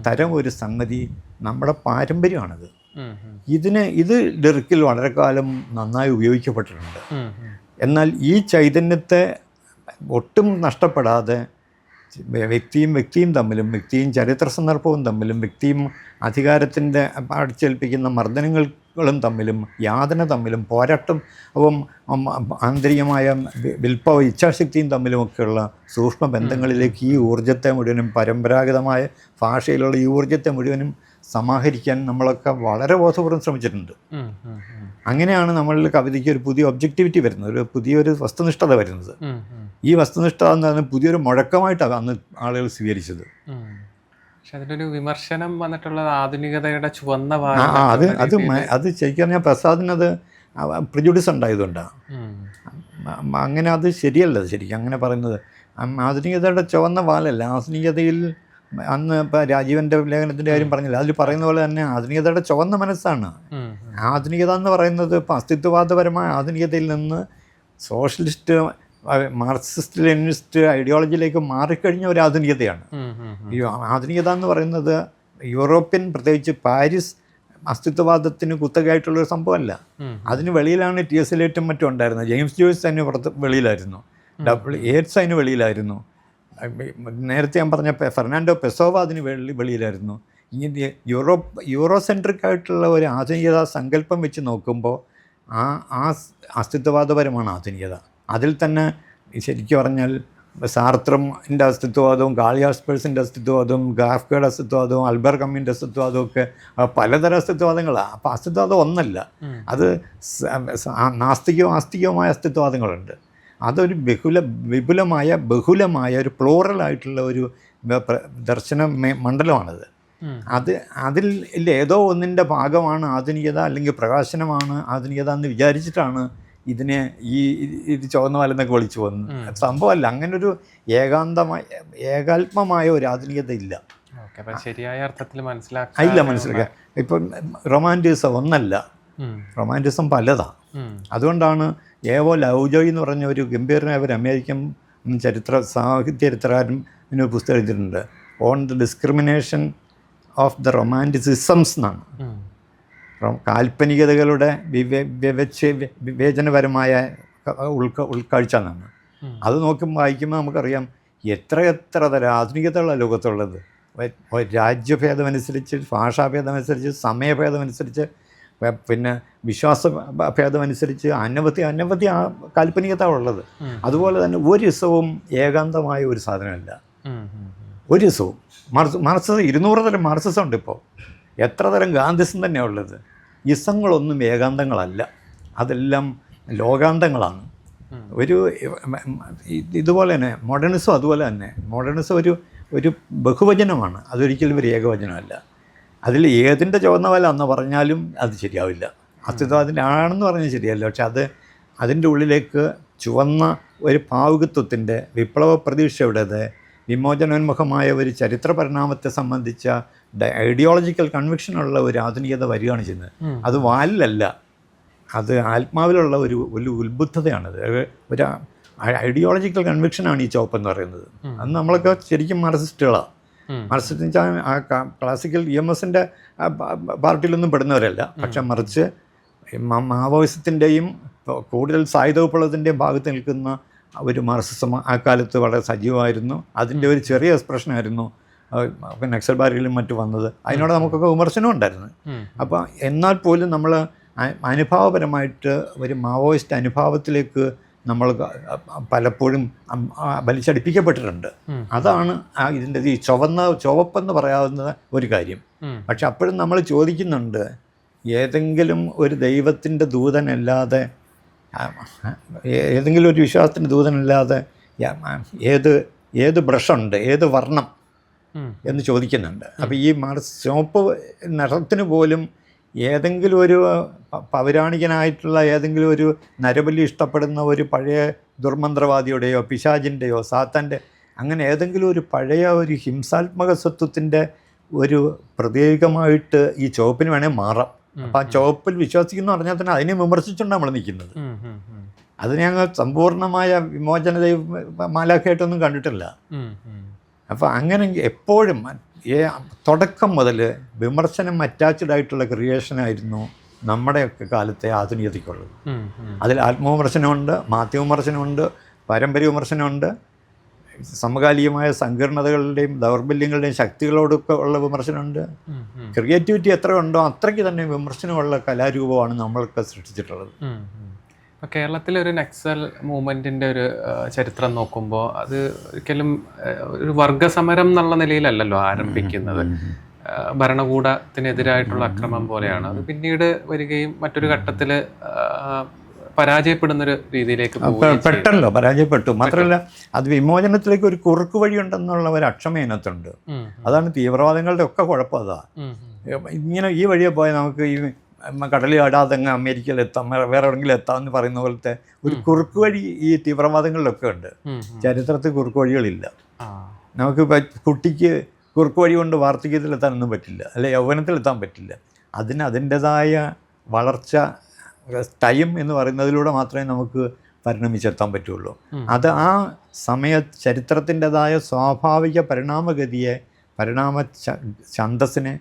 തരം ഒരു സംഗതി നമ്മുടെ പാരമ്പര്യമാണിത്. ഇത് ലിറിക്കിൽ വളരെ കാലം നന്നായി ഉപയോഗിക്കപ്പെട്ടിട്ടുണ്ട്. എന്നാൽ ഈ ചൈതന്യത്തെ ഒട്ടും നഷ്ടപ്പെടാതെ വ്യക്തിയും തമ്മിലും, വ്യക്തിയും ചരിത്ര സന്ദർഭവും തമ്മിലും, വ്യക്തിയും അധികാരത്തിൻ്റെ അടിച്ചേൽപ്പിക്കുന്ന മർദ്ദനങ്ങളും തമ്മിലും, യാതന തമ്മിലും, പോരാട്ടവും ആന്തരികമായ ഇച്ഛാശക്തിയും തമ്മിലുമൊക്കെയുള്ള സൂക്ഷ്മ ബന്ധങ്ങളിലേക്ക് ഈ ഊർജ്ജത്തെ മുഴുവനും, പരമ്പരാഗതമായ ഭാഷയിലുള്ള ഈ ഊർജ്ജത്തെ മുഴുവനും സമാഹരിക്കാൻ നമ്മളൊക്കെ വളരെ ബോധപൂർവ്വം ശ്രമിച്ചിട്ടുണ്ട്. അങ്ങനെയാണ് നമ്മളിൽ കവിതയ്ക്ക് ഒരു പുതിയ ഒബ്ജക്റ്റിവിറ്റി വരുന്നത്, ഒരു പുതിയൊരു വസ്തുനിഷ്ഠത വരുന്നത്. ഈ വസ്തുനിഷ്ഠത എന്ന് പറഞ്ഞാൽ പുതിയൊരു മുഴക്കമായിട്ടാണ് അന്ന് ആളുകൾ സ്വീകരിച്ചത്. പക്ഷെ അതിലൊരു വിമർശനം വന്നിട്ടുള്ളത് ആധുനികതയുടെ ചുവന്ന അത് ശരിക്കും പറഞ്ഞാൽ പ്രസാദിനത് പ്രിജുഡിസ് ഉണ്ടായതുകൊണ്ടാണ്. അങ്ങനെ അത് ശരിയല്ല. ശരിക്കും അങ്ങനെ പറയുന്നത് ആധുനികതയുടെ ചുവന്ന വാലല്ല. ആധുനികതയിൽ അന്ന് ഇപ്പോൾ രാജീവൻ്റെ ലേഖനത്തിൻ്റെ കാര്യം പറഞ്ഞില്ല, അതിൽ പറയുന്ന പോലെ തന്നെ ആധുനികതയുടെ ചുവന്ന മനസ്സാണ്. ആധുനികത എന്ന് പറയുന്നത് ഇപ്പോൾ അസ്തിത്വവാദപരമായ ആധുനികതയിൽ നിന്ന് സോഷ്യലിസ്റ്റ് മാർക്സിസ്റ്റ് ലെനിനിസ്റ്റ് ഐഡിയോളജിയിലേക്ക് മാറിക്കഴിഞ്ഞ ഒരു ആധുനികതയാണ്. ഈ ആധുനികത എന്ന് പറയുന്നത് യൂറോപ്യൻ, പ്രത്യേകിച്ച് പാരീസ് അസ്തിത്വവാദത്തിന് കുത്തകയായിട്ടുള്ളൊരു സംഭവമല്ല. അതിന് വെളിയിലാണ് ടി.എസ്. എലിയറ്റും മറ്റും ഉണ്ടായിരുന്നത്. ജെയിംസ് ജോയ്സ് അതിന് വെളിയിലായിരുന്നു. ഏറ്റ്സ് അതിന് വെളിയിലായിരുന്നു. നേരത്തെ ഞാൻ പറഞ്ഞ ഫെർണാണ്ടോ പെസോവ അതിന് വെളിയിലായിരുന്നു. ഇങ്ങനെ യൂറോസെൻട്രിക് ആയിട്ടുള്ള ഒരു ആധുനികത സങ്കല്പം വെച്ച് നോക്കുമ്പോൾ ആ അസ്തിത്വവാദപരമാണ് ആധുനികത. അതിൽ തന്നെ ശരിക്കും പറഞ്ഞാൽ സാർത്രമിൻ്റെ അസ്തിത്വവാദവും കാളിയാസ്പേഴ്സിൻ്റെ അസ്തിത്വവാദവും ഗാഫ്കയുടെ അസ്തിത്വവാദവും അൽബർ കമ്മിൻ്റെ അസ്തിത്വവാദവും ഒക്കെ പലതരം അസ്തിത്വവാദങ്ങളാണ്. അപ്പോൾ അസ്തിത്വവാദം ഒന്നല്ല, അത് നാസ്തികവും ആസ്തികവുമായ അസ്തിത്വവാദങ്ങളുണ്ട്. അതൊരു ബഹുലമായ ഒരു പ്ലൂറലായിട്ടുള്ള ഒരു ദർശന മണ്ഡലമാണത്. അതിൽ ഏതോ ഒന്നിൻ്റെ ഭാഗമാണ് ആധുനികത അല്ലെങ്കിൽ പ്രകാശനമാണ് ആധുനികത എന്ന് വിചാരിച്ചിട്ടാണ് ഇതിനെ ഇത് ചുവന്ന വലെന്നൊക്കെ വിളിച്ചു പോകുന്നത്. സംഭവമല്ല, അങ്ങനൊരു ഏകാത്മമായ ഒരു ആധുനികത ഇല്ല. ശരിയായ അർത്ഥത്തിൽ ഇല്ല മനസ്സിലാക്കുക. ഇപ്പം റൊമാൻറ്റിസം ഒന്നല്ല, റൊമാൻറ്റിസം പലതാണ്. അതുകൊണ്ടാണ് ഏവോ ലൗജോയ് എന്ന് പറഞ്ഞ ഒരു ഗംഭീരനായ ഒരു അമേരിക്കൻ സാഹിത്യചരിത്രകാരൻ ഒരു പുസ്തകം എഴുതിയിട്ടുണ്ട്, on the discrimination of the romanticisms എന്നാണ്. കാൽപ്പനികതകളുടെ വിവേചനപരമായ ഉൾക്കാഴ്ച എന്നാണ്. അത് വായിക്കുമ്പോൾ നമുക്കറിയാം എത്ര തരം ആധുനികതയുള്ള ലോകത്തുള്ളത്. രാജ്യഭേദമനുസരിച്ച്, ഭാഷാഭേദമനുസരിച്ച്, സമയഭേദമനുസരിച്ച്, പിന്നെ വിശ്വാസഭേദമനുസരിച്ച് അനവധി കാൽപ്പനികത ഉള്ളത്. അതുപോലെ തന്നെ ഒരു ഇസവും ഏകാന്തമായ ഒരു സാധനമല്ല. ഒരു ഇസവും മാർക്സിസം 200 തരം മാർക്സിസം ഉണ്ട്. ഇപ്പോൾ എത്ര തരം ഗാന്ധിസം തന്നെയാണ് ഉള്ളത്. ഇസങ്ങളൊന്നും ഏകാന്തങ്ങളല്ല, അതെല്ലാം ലോകാന്തങ്ങളാണ്. ഇതുപോലെ തന്നെ മോഡേണിസം അതുപോലെ തന്നെ. മോഡേണിസം ഒരു ബഹുവചനമാണ്, അതൊരിക്കലും ഒരു ഏകവചനമല്ല. അതിൽ ഏതിൻ്റെ ചുവന്ന വല എന്ന് പറഞ്ഞാലും അത് ശരിയാവില്ല. അസ്തിത്വത്തിൻ്റെ ആണെന്ന് പറഞ്ഞാൽ ശരിയല്ല. പക്ഷെ അതിൻ്റെ ഉള്ളിലേക്ക് ചുവന്ന ഒരു ഭാവുകത്വത്തിൻ്റെ വിപ്ലവ പ്രതീക്ഷയുടേത് വിമോചനോന്മുഖമായ ഒരു ചരിത്ര പരിണാമത്തെ സംബന്ധിച്ച ഐഡിയോളജിക്കൽ കൺവിക്ഷനുള്ള ഒരു ആധുനികത വരികയാണ് ചെയ്യുന്നത്. അത് വാലിലല്ല, അത് ആത്മാവിലുള്ള ഒരു ഉത്ബുദ്ധതയാണത്. ഒരു ഐഡിയോളജിക്കൽ കൺവിക്ഷനാണ് ഈ ചുവപ്പെന്ന് പറയുന്നത്. അന്ന് നമ്മളൊക്കെ ശരിക്കും മാർക്സിസ്റ്റുകളാണ്. മാർക്സിസ്റ്റ് വെച്ചാൽ ക്ലാസിക്കൽ EMSൻ്റെ പാർട്ടിയിലൊന്നും പെടുന്നവരല്ല. പക്ഷെ മറിച്ച് മാവോയിസത്തിൻ്റെയും കൂടുതൽ സായുധ വിപ്ലവത്തിൻ്റെയും ഭാഗത്ത് നിൽക്കുന്ന ഒരു മാർക്സിസം ആ കാലത്ത് വളരെ സജീവമായിരുന്നു. അതിൻ്റെ ഒരു ചെറിയ എക്സ്പ്രഷനായിരുന്നു നക്സൽ ബാരികളിലും മറ്റും വന്നത്. അതിനോട് നമുക്കൊക്കെ വിമർശനം ഉണ്ടായിരുന്നു. അപ്പോൾ എന്നാൽ പോലും നമ്മൾ അനുഭാവപരമായിട്ട് ഒരു മാവോയിസ്റ്റ് അനുഭാവത്തിലേക്ക് നമ്മൾ പലപ്പോഴും വലിച്ചടിപ്പിക്കപ്പെട്ടിട്ടുണ്ട്. അതാണ് ഇതിൻ്റെ ഈ ചുവപ്പെന്ന് പറയാവുന്ന ഒരു കാര്യം. പക്ഷെ അപ്പോഴും നമ്മൾ ചോദിക്കുന്നുണ്ട്, ഏതെങ്കിലും ഒരു ദൈവത്തിൻ്റെ ദൂതനല്ലാതെ, ഏതെങ്കിലും ഒരു വിശ്വാസത്തിൻ്റെ ദൂതനല്ലാതെ ഏത് ബ്രഷുണ്ട്, ഏത് വർണ്ണം എന്ന് ചോദിക്കുന്നുണ്ട്. അപ്പോൾ ഈ ചുവപ്പ് നിറത്തിന് പോലും ഏതെങ്കിലും ഒരു പൗരാണികനായിട്ടുള്ള ഏതെങ്കിലും ഒരു നരബലി ഇഷ്ടപ്പെടുന്ന ഒരു പഴയ ദുർമന്ത്രവാദിയുടെയോ പിശാചിൻ്റെയോ സാത്താൻ്റെ അങ്ങനെ ഏതെങ്കിലും ഒരു പഴയ ഒരു ഹിംസാത്മക സ്വത്വത്തിൻ്റെ ഒരു പ്രതീകമായിട്ട് ഈ ചുവപ്പിന് വേണേൽ മാറാം. അപ്പം ആ ചുവപ്പിൽ വിശ്വസിക്കുന്നു പറഞ്ഞാൽ തന്നെ അതിനെ വിമർശിച്ചുകൊണ്ടാണ് നമ്മൾ നിൽക്കുന്നത്. അതിനെ ഞങ്ങൾ സമ്പൂർണ്ണമായ വിമോചന മാലാഖയായിട്ടൊന്നും കണ്ടിട്ടില്ല. അപ്പോൾ അങ്ങനെ എപ്പോഴും തുടക്കം മുതൽ വിമർശനം അറ്റാച്ച്ഡ് ആയിട്ടുള്ള ക്രിയേഷനായിരുന്നു നമ്മുടെയൊക്കെ കാലത്തെ ആധുനികതയ്ക്കുള്ളത്. അതിൽ ആത്മവിമർശനമുണ്ട്, മാധ്യമവിമർശനമുണ്ട്, പാരമ്പര്യ വിമർശനമുണ്ട്, സമകാലികമായ സങ്കീർണതകളുടെയും ദൗർബല്യങ്ങളുടെയും ശക്തികളോടൊക്കെ ഉള്ള വിമർശനമുണ്ട്. ക്രിയേറ്റിവിറ്റി എത്ര ഉണ്ടോ അത്രയ്ക്ക് തന്നെ വിമർശനമുള്ള കലാരൂപമാണ് നമ്മളൊക്കെ സൃഷ്ടിച്ചിട്ടുള്ളത്. കേരളത്തിലെ ഒരു നക്സൽ മൂവ്മെൻറ്റിൻ്റെ ഒരു ചരിത്രം നോക്കുമ്പോൾ അത് ഒരിക്കലും ഒരു വർഗസമരം എന്നുള്ള നിലയിലല്ലല്ലോ ആരംഭിക്കുന്നത്. ഭരണകൂടത്തിനെതിരായിട്ടുള്ള അക്രമം പോലെയാണ്. അത് പിന്നീട് വരികയും മറ്റൊരു ഘട്ടത്തിൽ പരാജയപ്പെടുന്നൊരു രീതിയിലേക്ക് പെട്ടല്ലോ, പരാജയപ്പെട്ടു. മാത്രമല്ല അത് വിമോചനത്തിലേക്ക് ഒരു കുറുക്ക് വഴിയുണ്ടെന്നുള്ള ഒരു അക്ഷമ ഇതിനകത്തുണ്ട്. അതാണ് തീവ്രവാദങ്ങളുടെ ഒക്കെ കുഴപ്പം. അതാ ഇങ്ങനെ ഈ വഴിയെ പോയാൽ നമുക്ക് ഈ കടലിൽ ആടാതെ അങ്ങ് അമേരിക്കയിൽ എത്താം, വേറെ എവിടെയെങ്കിലും എത്താമെന്ന് പറയുന്ന പോലത്തെ ഒരു കുറുക്ക് വഴി ഈ തീവ്രവാദങ്ങളിലൊക്കെ ഉണ്ട്. ചരിത്രത്തിൽ കുറുക്ക് വഴികളില്ല. നമുക്ക് കുട്ടിക്ക് കുറുക്ക് വഴി കൊണ്ട് വാർദ്ധക്യത്തിലെത്താനൊന്നും പറ്റില്ല, അല്ലെ യൗവനത്തിലെത്താൻ പറ്റില്ല. അതിൻ്റെതായ വളർച്ച ടൈം എന്ന് പറയുന്നതിലൂടെ മാത്രമേ നമുക്ക് പരിണമിച്ചെത്താൻ പറ്റുള്ളൂ. അത് ആ ചരിത്രത്തിൻ്റെതായ സ്വാഭാവിക പരിണാമഗതിയെ, ഛന്ദസ്സിനെ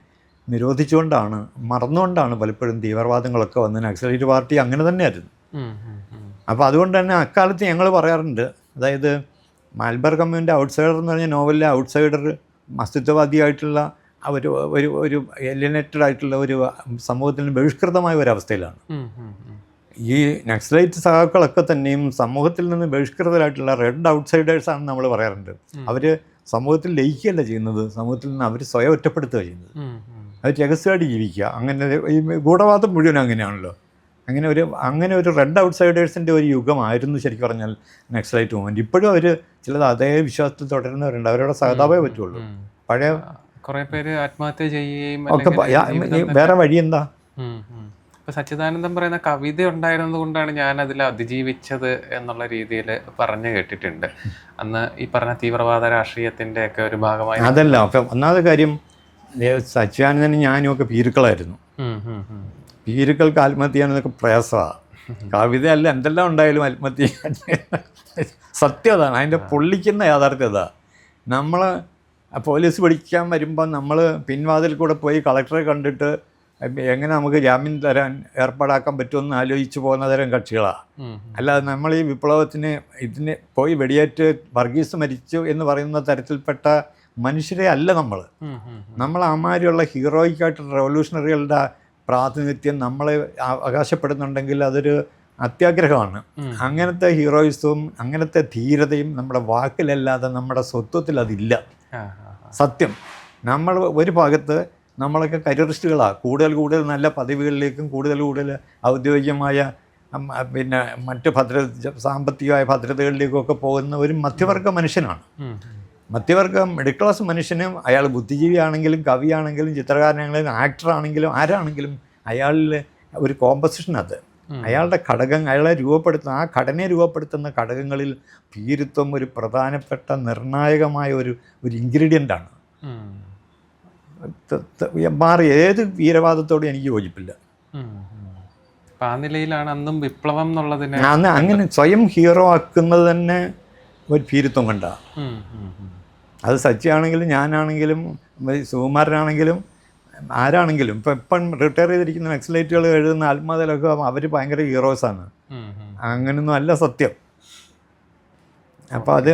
നിരോധിച്ചുകൊണ്ടാണ്, മറന്നുകൊണ്ടാണ് പലപ്പോഴും തീവ്രവാദങ്ങളൊക്കെ വന്ന് നക്സലൈറ്റ് പാർട്ടി അങ്ങനെ തന്നെയായിരുന്നു. അപ്പോൾ അതുകൊണ്ട് തന്നെ അക്കാലത്ത് ഞങ്ങൾ പറയാറുണ്ട്, അതായത് മലബാർ കമ്മ്യൂണിൻ്റെ ഔട്ട്സൈഡർ എന്ന് പറഞ്ഞ നോവലിലെ ഔട്ട്സൈഡർ അസ്തിത്വവാദിയായിട്ടുള്ള ഒരു എലിനേറ്റഡ് ആയിട്ടുള്ള ഒരു സമൂഹത്തിൽ നിന്ന് ബഹിഷ്കൃതമായ ഒരവസ്ഥയിലാണ്. ഈ നക്സലൈറ്റ് സഹാക്കളൊക്കെ തന്നെയും സമൂഹത്തിൽ നിന്ന് ബഹിഷ്കൃതരായിട്ടുള്ള റെഡ് ഔട്ട്സൈഡേഴ്സാണെന്ന് നമ്മൾ പറയാറുണ്ട്. അവർ സമൂഹത്തിൽ ലയിക്കുകയല്ല ചെയ്യുന്നത്, സമൂഹത്തിൽ നിന്ന് അവർ സ്വയം ഒറ്റപ്പെടുത്തുക ചെയ്യുന്നത്. അത് രഹസ്യമായിട്ട് ജീവിക്കുക. അങ്ങനെ ഈ ഗൂഢവാദം മുഴുവൻ അങ്ങനെയാണല്ലോ. അങ്ങനെ ഒരു റെഡ് ഔട്ട്സൈഡേഴ്സിൻ്റെ ഒരു യുഗമായിരുന്നു ശരിക്കും പറഞ്ഞാൽ നക്സലൈറ്റ് മൂവ്മെൻറ്റ്. ഇപ്പോഴും അവർ ചിലത് അതേ വിശ്വാസത്തിൽ തുടരുന്നവരുണ്ട്. അവരുടെ സഹതാപേ പറ്റുള്ളൂ. പഴയ കുറേ പേര് ആത്മഹത്യ ചെയ്യുകയും ഒക്കെ വേറെ വഴി എന്താ? ഇപ്പൊ സച്ചിദാനന്ദൻ പറയുന്ന കവിത ഉണ്ടായിരുന്നത് കൊണ്ടാണ് ഞാൻ അതിൽ അതിജീവിച്ചത് എന്നുള്ള രീതിയിൽ പറഞ്ഞു കേട്ടിട്ടുണ്ട്. അന്ന് ഈ പറഞ്ഞ തീവ്രവാദ രാഷ്ട്രീയത്തിന്റെ ഒക്കെ ഒരു ഭാഗമായി. അതല്ല, അപ്പം ഒന്നാമത്തെ കാര്യം, സച്ചിദാനന്ദനും ഞാനും ഒക്കെ പീരുക്കളായിരുന്നു. പീരുക്കൾക്ക് ആത്മഹത്യ ചെയ്യാനൊക്കെ പ്രയാസമാണ്. കവിതയല്ല, എന്തെല്ലാം ഉണ്ടായാലും ആത്മഹത്യ ചെയ്യാൻ സത്യം അതാണ്. അതിൻ്റെ പൊള്ളിക്കുന്ന യാഥാർത്ഥ്യത. നമ്മൾ പോലീസ് പിടിക്കാൻ വരുമ്പോൾ നമ്മൾ പിൻവാതിൽ കൂടെ പോയി കളക്ടറെ കണ്ടിട്ട് എങ്ങനെ നമുക്ക് ജാമ്യം തരാൻ ഏർപ്പാടാക്കാൻ പറ്റുമെന്ന് ആലോചിച്ച് പോകുന്ന തരം കക്ഷികളാണ്. അല്ലാതെ നമ്മൾ ഈ വിപ്ലവത്തിന് ഇതിന് പോയി വെടിയേറ്റ് വർഗീസ് മരിച്ചു എന്ന് പറയുന്ന തരത്തിൽപ്പെട്ട മനുഷ്യരെ അല്ല നമ്മൾ അമാരിയുള്ള ഹീറോയിക്കായിട്ടുള്ള റെവല്യൂഷണറികളുടെ പ്രാതിനിധ്യം നമ്മളെ അവകാശപ്പെടുന്നുണ്ടെങ്കിൽ അതൊരു അത്യാഗ്രഹമാണ്. അങ്ങനത്തെ ഹീറോയിസവും അങ്ങനത്തെ ധീരതയും നമ്മുടെ വാക്കിലല്ലാതെ നമ്മുടെ സ്വത്വത്തിൽ അതില്ല. സത്യം. നമ്മൾ ഒരു ഭാഗത്ത് നമ്മളൊക്കെ കരിയറിസ്റ്റുകളാണ്. കൂടുതൽ നല്ല പദവികളിലേക്കും കൂടുതൽ ഔദ്യോഗികമായ പിന്നെ മറ്റ് സാമ്പത്തികമായ ഭദ്രതകളിലേക്കൊക്കെ പോകുന്ന ഒരു മധ്യവർഗ മനുഷ്യനാണ്. മധ്യവർഗ മിഡിൽ ക്ലാസ് മനുഷ്യനും അയാൾ ബുദ്ധിജീവിയാണെങ്കിലും കവിയാണെങ്കിലും ചിത്രകാരനാണെങ്കിലും ആക്ടറാണെങ്കിലും ആരാണെങ്കിലും അയാളിൽ ഒരു കോമ്പസിഷൻ, അത് അയാളുടെ അയാളെ രൂപപ്പെടുത്തുന്ന ആ ഘടനയെ രൂപപ്പെടുത്തുന്ന ഘടകങ്ങളിൽ ഭീരുത്വം ഒരു പ്രധാനപ്പെട്ട നിർണായകമായ ഒരു ഇൻഗ്രീഡിയൻ്റാണ്. മാറി ഏത് വീരവാദത്തോടും എനിക്ക് യോജിപ്പില്ല. ആ നിലയിലാണ് അന്നും വിപ്ലവം എന്നുള്ളതിനെ അങ്ങനെ സ്വയം ഹീറോ ആക്കുന്നത് തന്നെ ഒരു ഭീരുത്വം കൊണ്ടാണ്. അത് സച്ചിയാണെങ്കിലും ഞാനാണെങ്കിലും സുകുമാരനാണെങ്കിലും ആരാണെങ്കിലും ഇപ്പം റിട്ടയർ ചെയ്തിരിക്കുന്ന നക്സലൈറ്റുകൾ എഴുതുന്ന ആത്മകഥയിലൊക്കെ അവർ ഭയങ്കര ഹീറോസാണ്. അങ്ങനെയൊന്നും അല്ല സത്യം. അപ്പോൾ അത്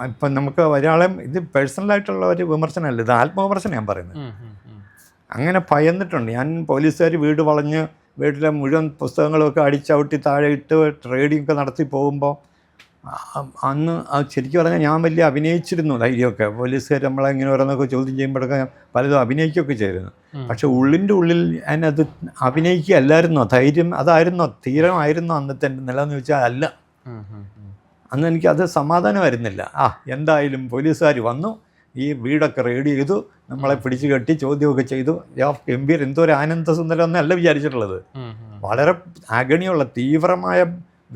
ഇപ്പം നമുക്ക് ഒരാളെ ഇത് പേഴ്സണലായിട്ടുള്ള ഒരു വിമർശനമല്ല, ഇത് ആത്മവിമർശനം ഞാൻ പറയുന്നത്. അങ്ങനെ ഭയന്നിട്ടുണ്ട് ഞാൻ. പോലീസുകാർ വീട് വളഞ്ഞ് വീട്ടിലെ മുഴുവൻ പുസ്തകങ്ങളൊക്കെ അടിച്ചവിട്ടി താഴെ ഇട്ട് ട്രേഡിംഗ് ഒക്കെ നടത്തി പോകുമ്പോൾ അന്ന് ശരിക്കും പറഞ്ഞാൽ ഞാൻ വലിയ അഭിനയിച്ചിരുന്നു ധൈര്യമൊക്കെ. പോലീസുകാർ നമ്മളെ ഇങ്ങനെ ഓരോന്നൊക്കെ ചോദ്യം ചെയ്യുമ്പോഴൊക്കെ പലതും അഭിനയിക്കുകയൊക്കെ ചെയ്തിരുന്നു. പക്ഷെ ഉള്ളിൻ്റെ ഉള്ളിൽ അതിനത് അഭിനയിക്കുകയല്ലായിരുന്നോ, ധൈര്യം അതായിരുന്നോ, തീരമായിരുന്നോ അന്നത്തെ നിലയെന്ന് ചോദിച്ചാൽ അല്ല. അന്ന് എനിക്കത് സമാധാനമായിരുന്നില്ല. എന്തായാലും പോലീസുകാർ വന്നു, ഈ വീടൊക്കെ റെയ്ഡ് ചെയ്തു, നമ്മളെ പിടിച്ചു കെട്ടി ചോദ്യമൊക്കെ ചെയ്തു. ഗംഭീർ എന്തോ ഒരു ആനന്ദസുന്ദരം എന്നല്ല വിചാരിച്ചിട്ടുള്ളത്. വളരെ അഗണിയുള്ള തീവ്രമായ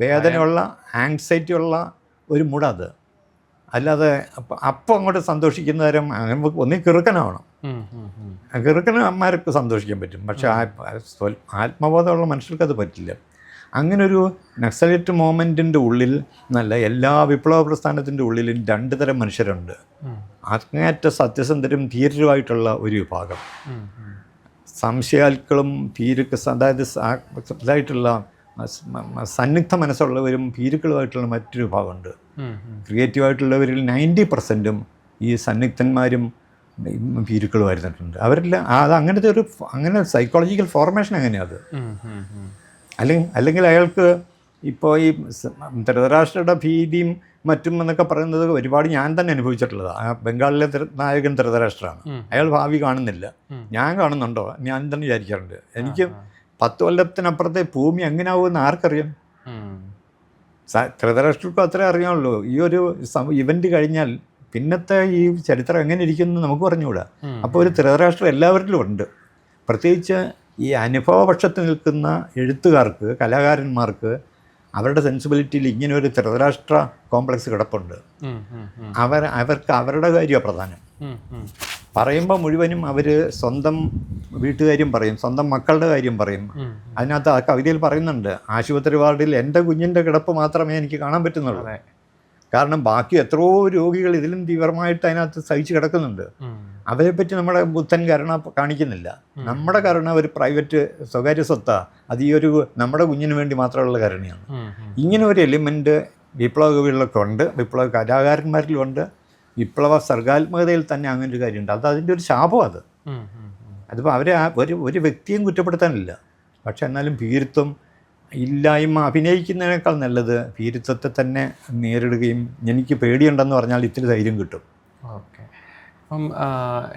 വേദനയുള്ള ആങ്സൈറ്റി ഉള്ള ഒരു മൂടത്. അല്ലാതെ അപ്പം അങ്ങോട്ട് സന്തോഷിക്കുന്ന തരം ഒന്നീ കിറുക്കനാവണം. കിറുക്കന്മാർക്ക് സന്തോഷിക്കാൻ പറ്റും, പക്ഷെ ആത്മബോധമുള്ള മനുഷ്യർക്ക് അത് പറ്റില്ല. അങ്ങനൊരു നക്സലൈറ്റ് മൂവ്മെൻറ്റിൻ്റെ ഉള്ളിൽ നല്ല എല്ലാ വിപ്ലവ പ്രസ്ഥാനത്തിൻ്റെ ഉള്ളിലും രണ്ട് തരം മനുഷ്യരുണ്ട്. അങ്ങേയറ്റ സത്യസന്ധരും ധീരരുമായിട്ടുള്ള ഒരു വിഭാഗം, സംശയാൽക്കളും അതായത് ഇതായിട്ടുള്ള സന്നിഗ്ധ മനസ്സുള്ളവരും ഭീരുക്കളുമായിട്ടുള്ള മറ്റൊരു വിഭാഗമുണ്ട്. ക്രിയേറ്റീവായിട്ടുള്ളവരിൽ 90% ഈ സന്നിഗ്ധന്മാരും ഭീരുക്കളും വരുന്നിട്ടുണ്ട്. അവരെല്ലാം അത് അങ്ങനെ സൈക്കോളജിക്കൽ ഫോർമേഷൻ എങ്ങനെയാണ് അത്. അല്ലെങ്കിൽ അയാൾക്ക് ഇപ്പോൾ ഈ ധൃതരാഷ്ട്രയുടെ ഭീതിയും മറ്റും എന്നൊക്കെ പറയുന്നത് ഒരുപാട് ഞാൻ തന്നെ അനുഭവിച്ചിട്ടുള്ളതാണ്. ബംഗാളിലെ നായകൻ ധൃതരാഷ്ട്രമാണ്. അയാൾ ഭാവി കാണുന്നില്ല, ഞാൻ കാണുന്നുണ്ടോ ഞാൻ തന്നെ വിചാരിക്കാറുണ്ട്. എനിക്ക് 10 കൊല്ലത്തിനപ്പുറത്തെ ഭൂമി എങ്ങനെയാവുമെന്ന് ആർക്കറിയാം? ധൃതരാഷ്ട്രർക്കും അത്രേ അറിയാമുള്ളൂ. ഈ ഒരു ഇവൻ്റ് കഴിഞ്ഞാൽ പിന്നത്തെ ഈ ചരിത്രം എങ്ങനെ ഇരിക്കുന്നു നമുക്ക് പറഞ്ഞുകൂടാ. അപ്പോൾ ഒരു ധൃതരാഷ്ട്രം എല്ലാവരിലും ഉണ്ട്. പ്രത്യേകിച്ച് ഈ അനുഭവപക്ഷത്ത് നിൽക്കുന്ന എഴുത്തുകാർക്ക്, കലാകാരന്മാർക്ക് അവരുടെ സെൻസിബിലിറ്റിയിൽ ഇങ്ങനെ ഒരു ധൃതരാഷ്ട്ര കോംപ്ലക്സ് കിടപ്പുണ്ട്. അവർക്ക് അവരുടെ കാര്യമാണ് പ്രധാനം. പറയുമ്പോൾ മുഴുവനും അവർ സ്വന്തം വീട്ടുകാര്യം പറയും, സ്വന്തം മക്കളുടെ കാര്യം പറയും. അതിനകത്ത് ആ കവിതയിൽ പറയുന്നുണ്ട്, ആശുപത്രി വാർഡിൽ എൻ്റെ കുഞ്ഞിൻ്റെ കിടപ്പ് മാത്രമേ എനിക്ക് കാണാൻ പറ്റുന്നുള്ളൂ. കാരണം ബാക്കി എത്രയോ രോഗികൾ ഇതിലും തീവ്രമായിട്ട് അതിനകത്ത് സഹിച്ച് കിടക്കുന്നുണ്ട്. അവരെപ്പറ്റി നമ്മുടെ ബുദ്ധൻ കരുണ കാണിക്കുന്നില്ല. നമ്മുടെ കരുണ ഒരു പ്രൈവറ്റ് സ്വകാര്യ സ്വത്താ, അത് ഈ ഒരു നമ്മുടെ കുഞ്ഞിന് വേണ്ടി മാത്രമുള്ള കരുണയാണ്. ഇങ്ങനെ ഒരു എലിമെൻ്റ് വിപ്ലവ കവികളിലൊക്കെ ഉണ്ട്, വിപ്ലവ കലാകാരന്മാരിലുണ്ട്, വിപ്ലവ സർഗാത്മകതയിൽ തന്നെ അങ്ങനെ ഒരു കാര്യമുണ്ട്. അത് അതിൻ്റെ ഒരു ശാപം. അതിപ്പോൾ അവരെ ഒരു വ്യക്തിയും കുറ്റപ്പെടുത്താനില്ല. പക്ഷെ എന്നാലും ഭീരുത്വം ഇല്ലായ്മ അഭിനയിക്കുന്നതിനേക്കാൾ നല്ലത് ഭീരുത്വത്തെ തന്നെ നേരിടുകയും എനിക്ക് പേടിയുണ്ടെന്ന് പറഞ്ഞാൽ ഇത്തിരി ധൈര്യം കിട്ടും. ഓക്കെ. അപ്പം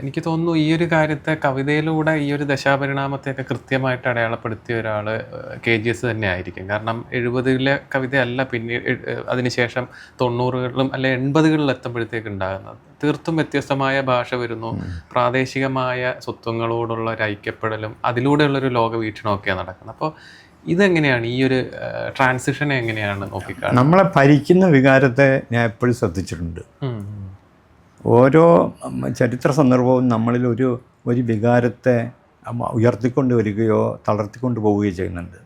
എനിക്ക് തോന്നുന്നു ഈ ഒരു കാര്യത്തെ കവിതയിലൂടെ ഈ ഒരു ദശാപരിണാമത്തെയൊക്കെ കൃത്യമായിട്ട് അടയാളപ്പെടുത്തിയ ഒരാൾ KGS തന്നെ ആയിരിക്കും. കാരണം 70-ലെ കവിതയല്ല പിന്നീട് അതിനുശേഷം 90-കളിലും അല്ലെ 80-കളിൽ എത്തുമ്പോഴത്തേക്ക് ഉണ്ടാകുന്നത്. തീർത്തും വ്യത്യസ്തമായ ഭാഷ വരുന്നു, പ്രാദേശികമായ സ്വത്വങ്ങളോടുള്ള ഒരു ഐക്യപ്പെടലും അതിലൂടെയുള്ളൊരു ലോകവീക്ഷണമൊക്കെയാണ് നടക്കുന്നത്. അപ്പോൾ ഇതെങ്ങനെയാണ്, ഈ ഒരു ട്രാൻസിഷനെ എങ്ങനെയാണ് നോക്കിക്കാണുന്നത്? നമ്മളെ ഭരിക്കുന്ന വികാരത്തെ ഞാൻ എപ്പോഴും ശ്രദ്ധിച്ചിട്ടുണ്ട്. ഓരോ ചരിത്ര സന്ദർഭവും നമ്മളിൽ ഒരു വികാരത്തെ ഉയർത്തിക്കൊണ്ട് വരികയോ തളർത്തിക്കൊണ്ട് പോവുകയോ ചെയ്യുന്നുണ്ട്.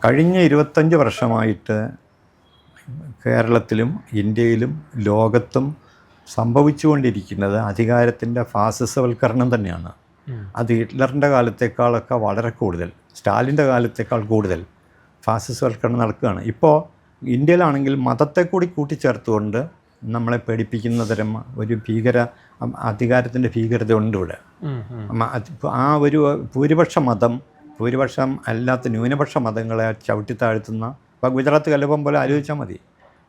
കഴിഞ്ഞ 25 വർഷമായിട്ട് കേരളത്തിലും ഇന്ത്യയിലും ലോകത്തും സംഭവിച്ചുകൊണ്ടിരിക്കുന്നത് അധികാരത്തിൻ്റെ ഫാസിസവൽക്കരണം തന്നെയാണ്. അത് ഹിറ്റ്ലറിൻ്റെ കാലത്തേക്കാളൊക്കെ വളരെ കൂടുതൽ, സ്റ്റാലിൻ്റെ കാലത്തേക്കാൾ കൂടുതൽ ഫാസിസവൽക്കരണം നടക്കുകയാണ്. ഇപ്പോൾ ഇന്ത്യയിലാണെങ്കിൽ മതത്തെ കൂടി കൂട്ടിച്ചേർത്തുകൊണ്ട് നമ്മളെ പേടിപ്പിക്കുന്ന തരം ഒരു അധികാരത്തിൻ്റെ ഭീകരത ഉണ്ട് ഇവിടെ. ആ ഒരു ഭൂരിപക്ഷ മതം, ഭൂരിപക്ഷം അല്ലാത്ത ന്യൂനപക്ഷ മതങ്ങളെ ചവിട്ടിത്താഴ്ത്തുന്ന, ഇപ്പോൾ ഗുജറാത്ത് കലപം പോലെ ആലോചിച്ചാൽ മതി,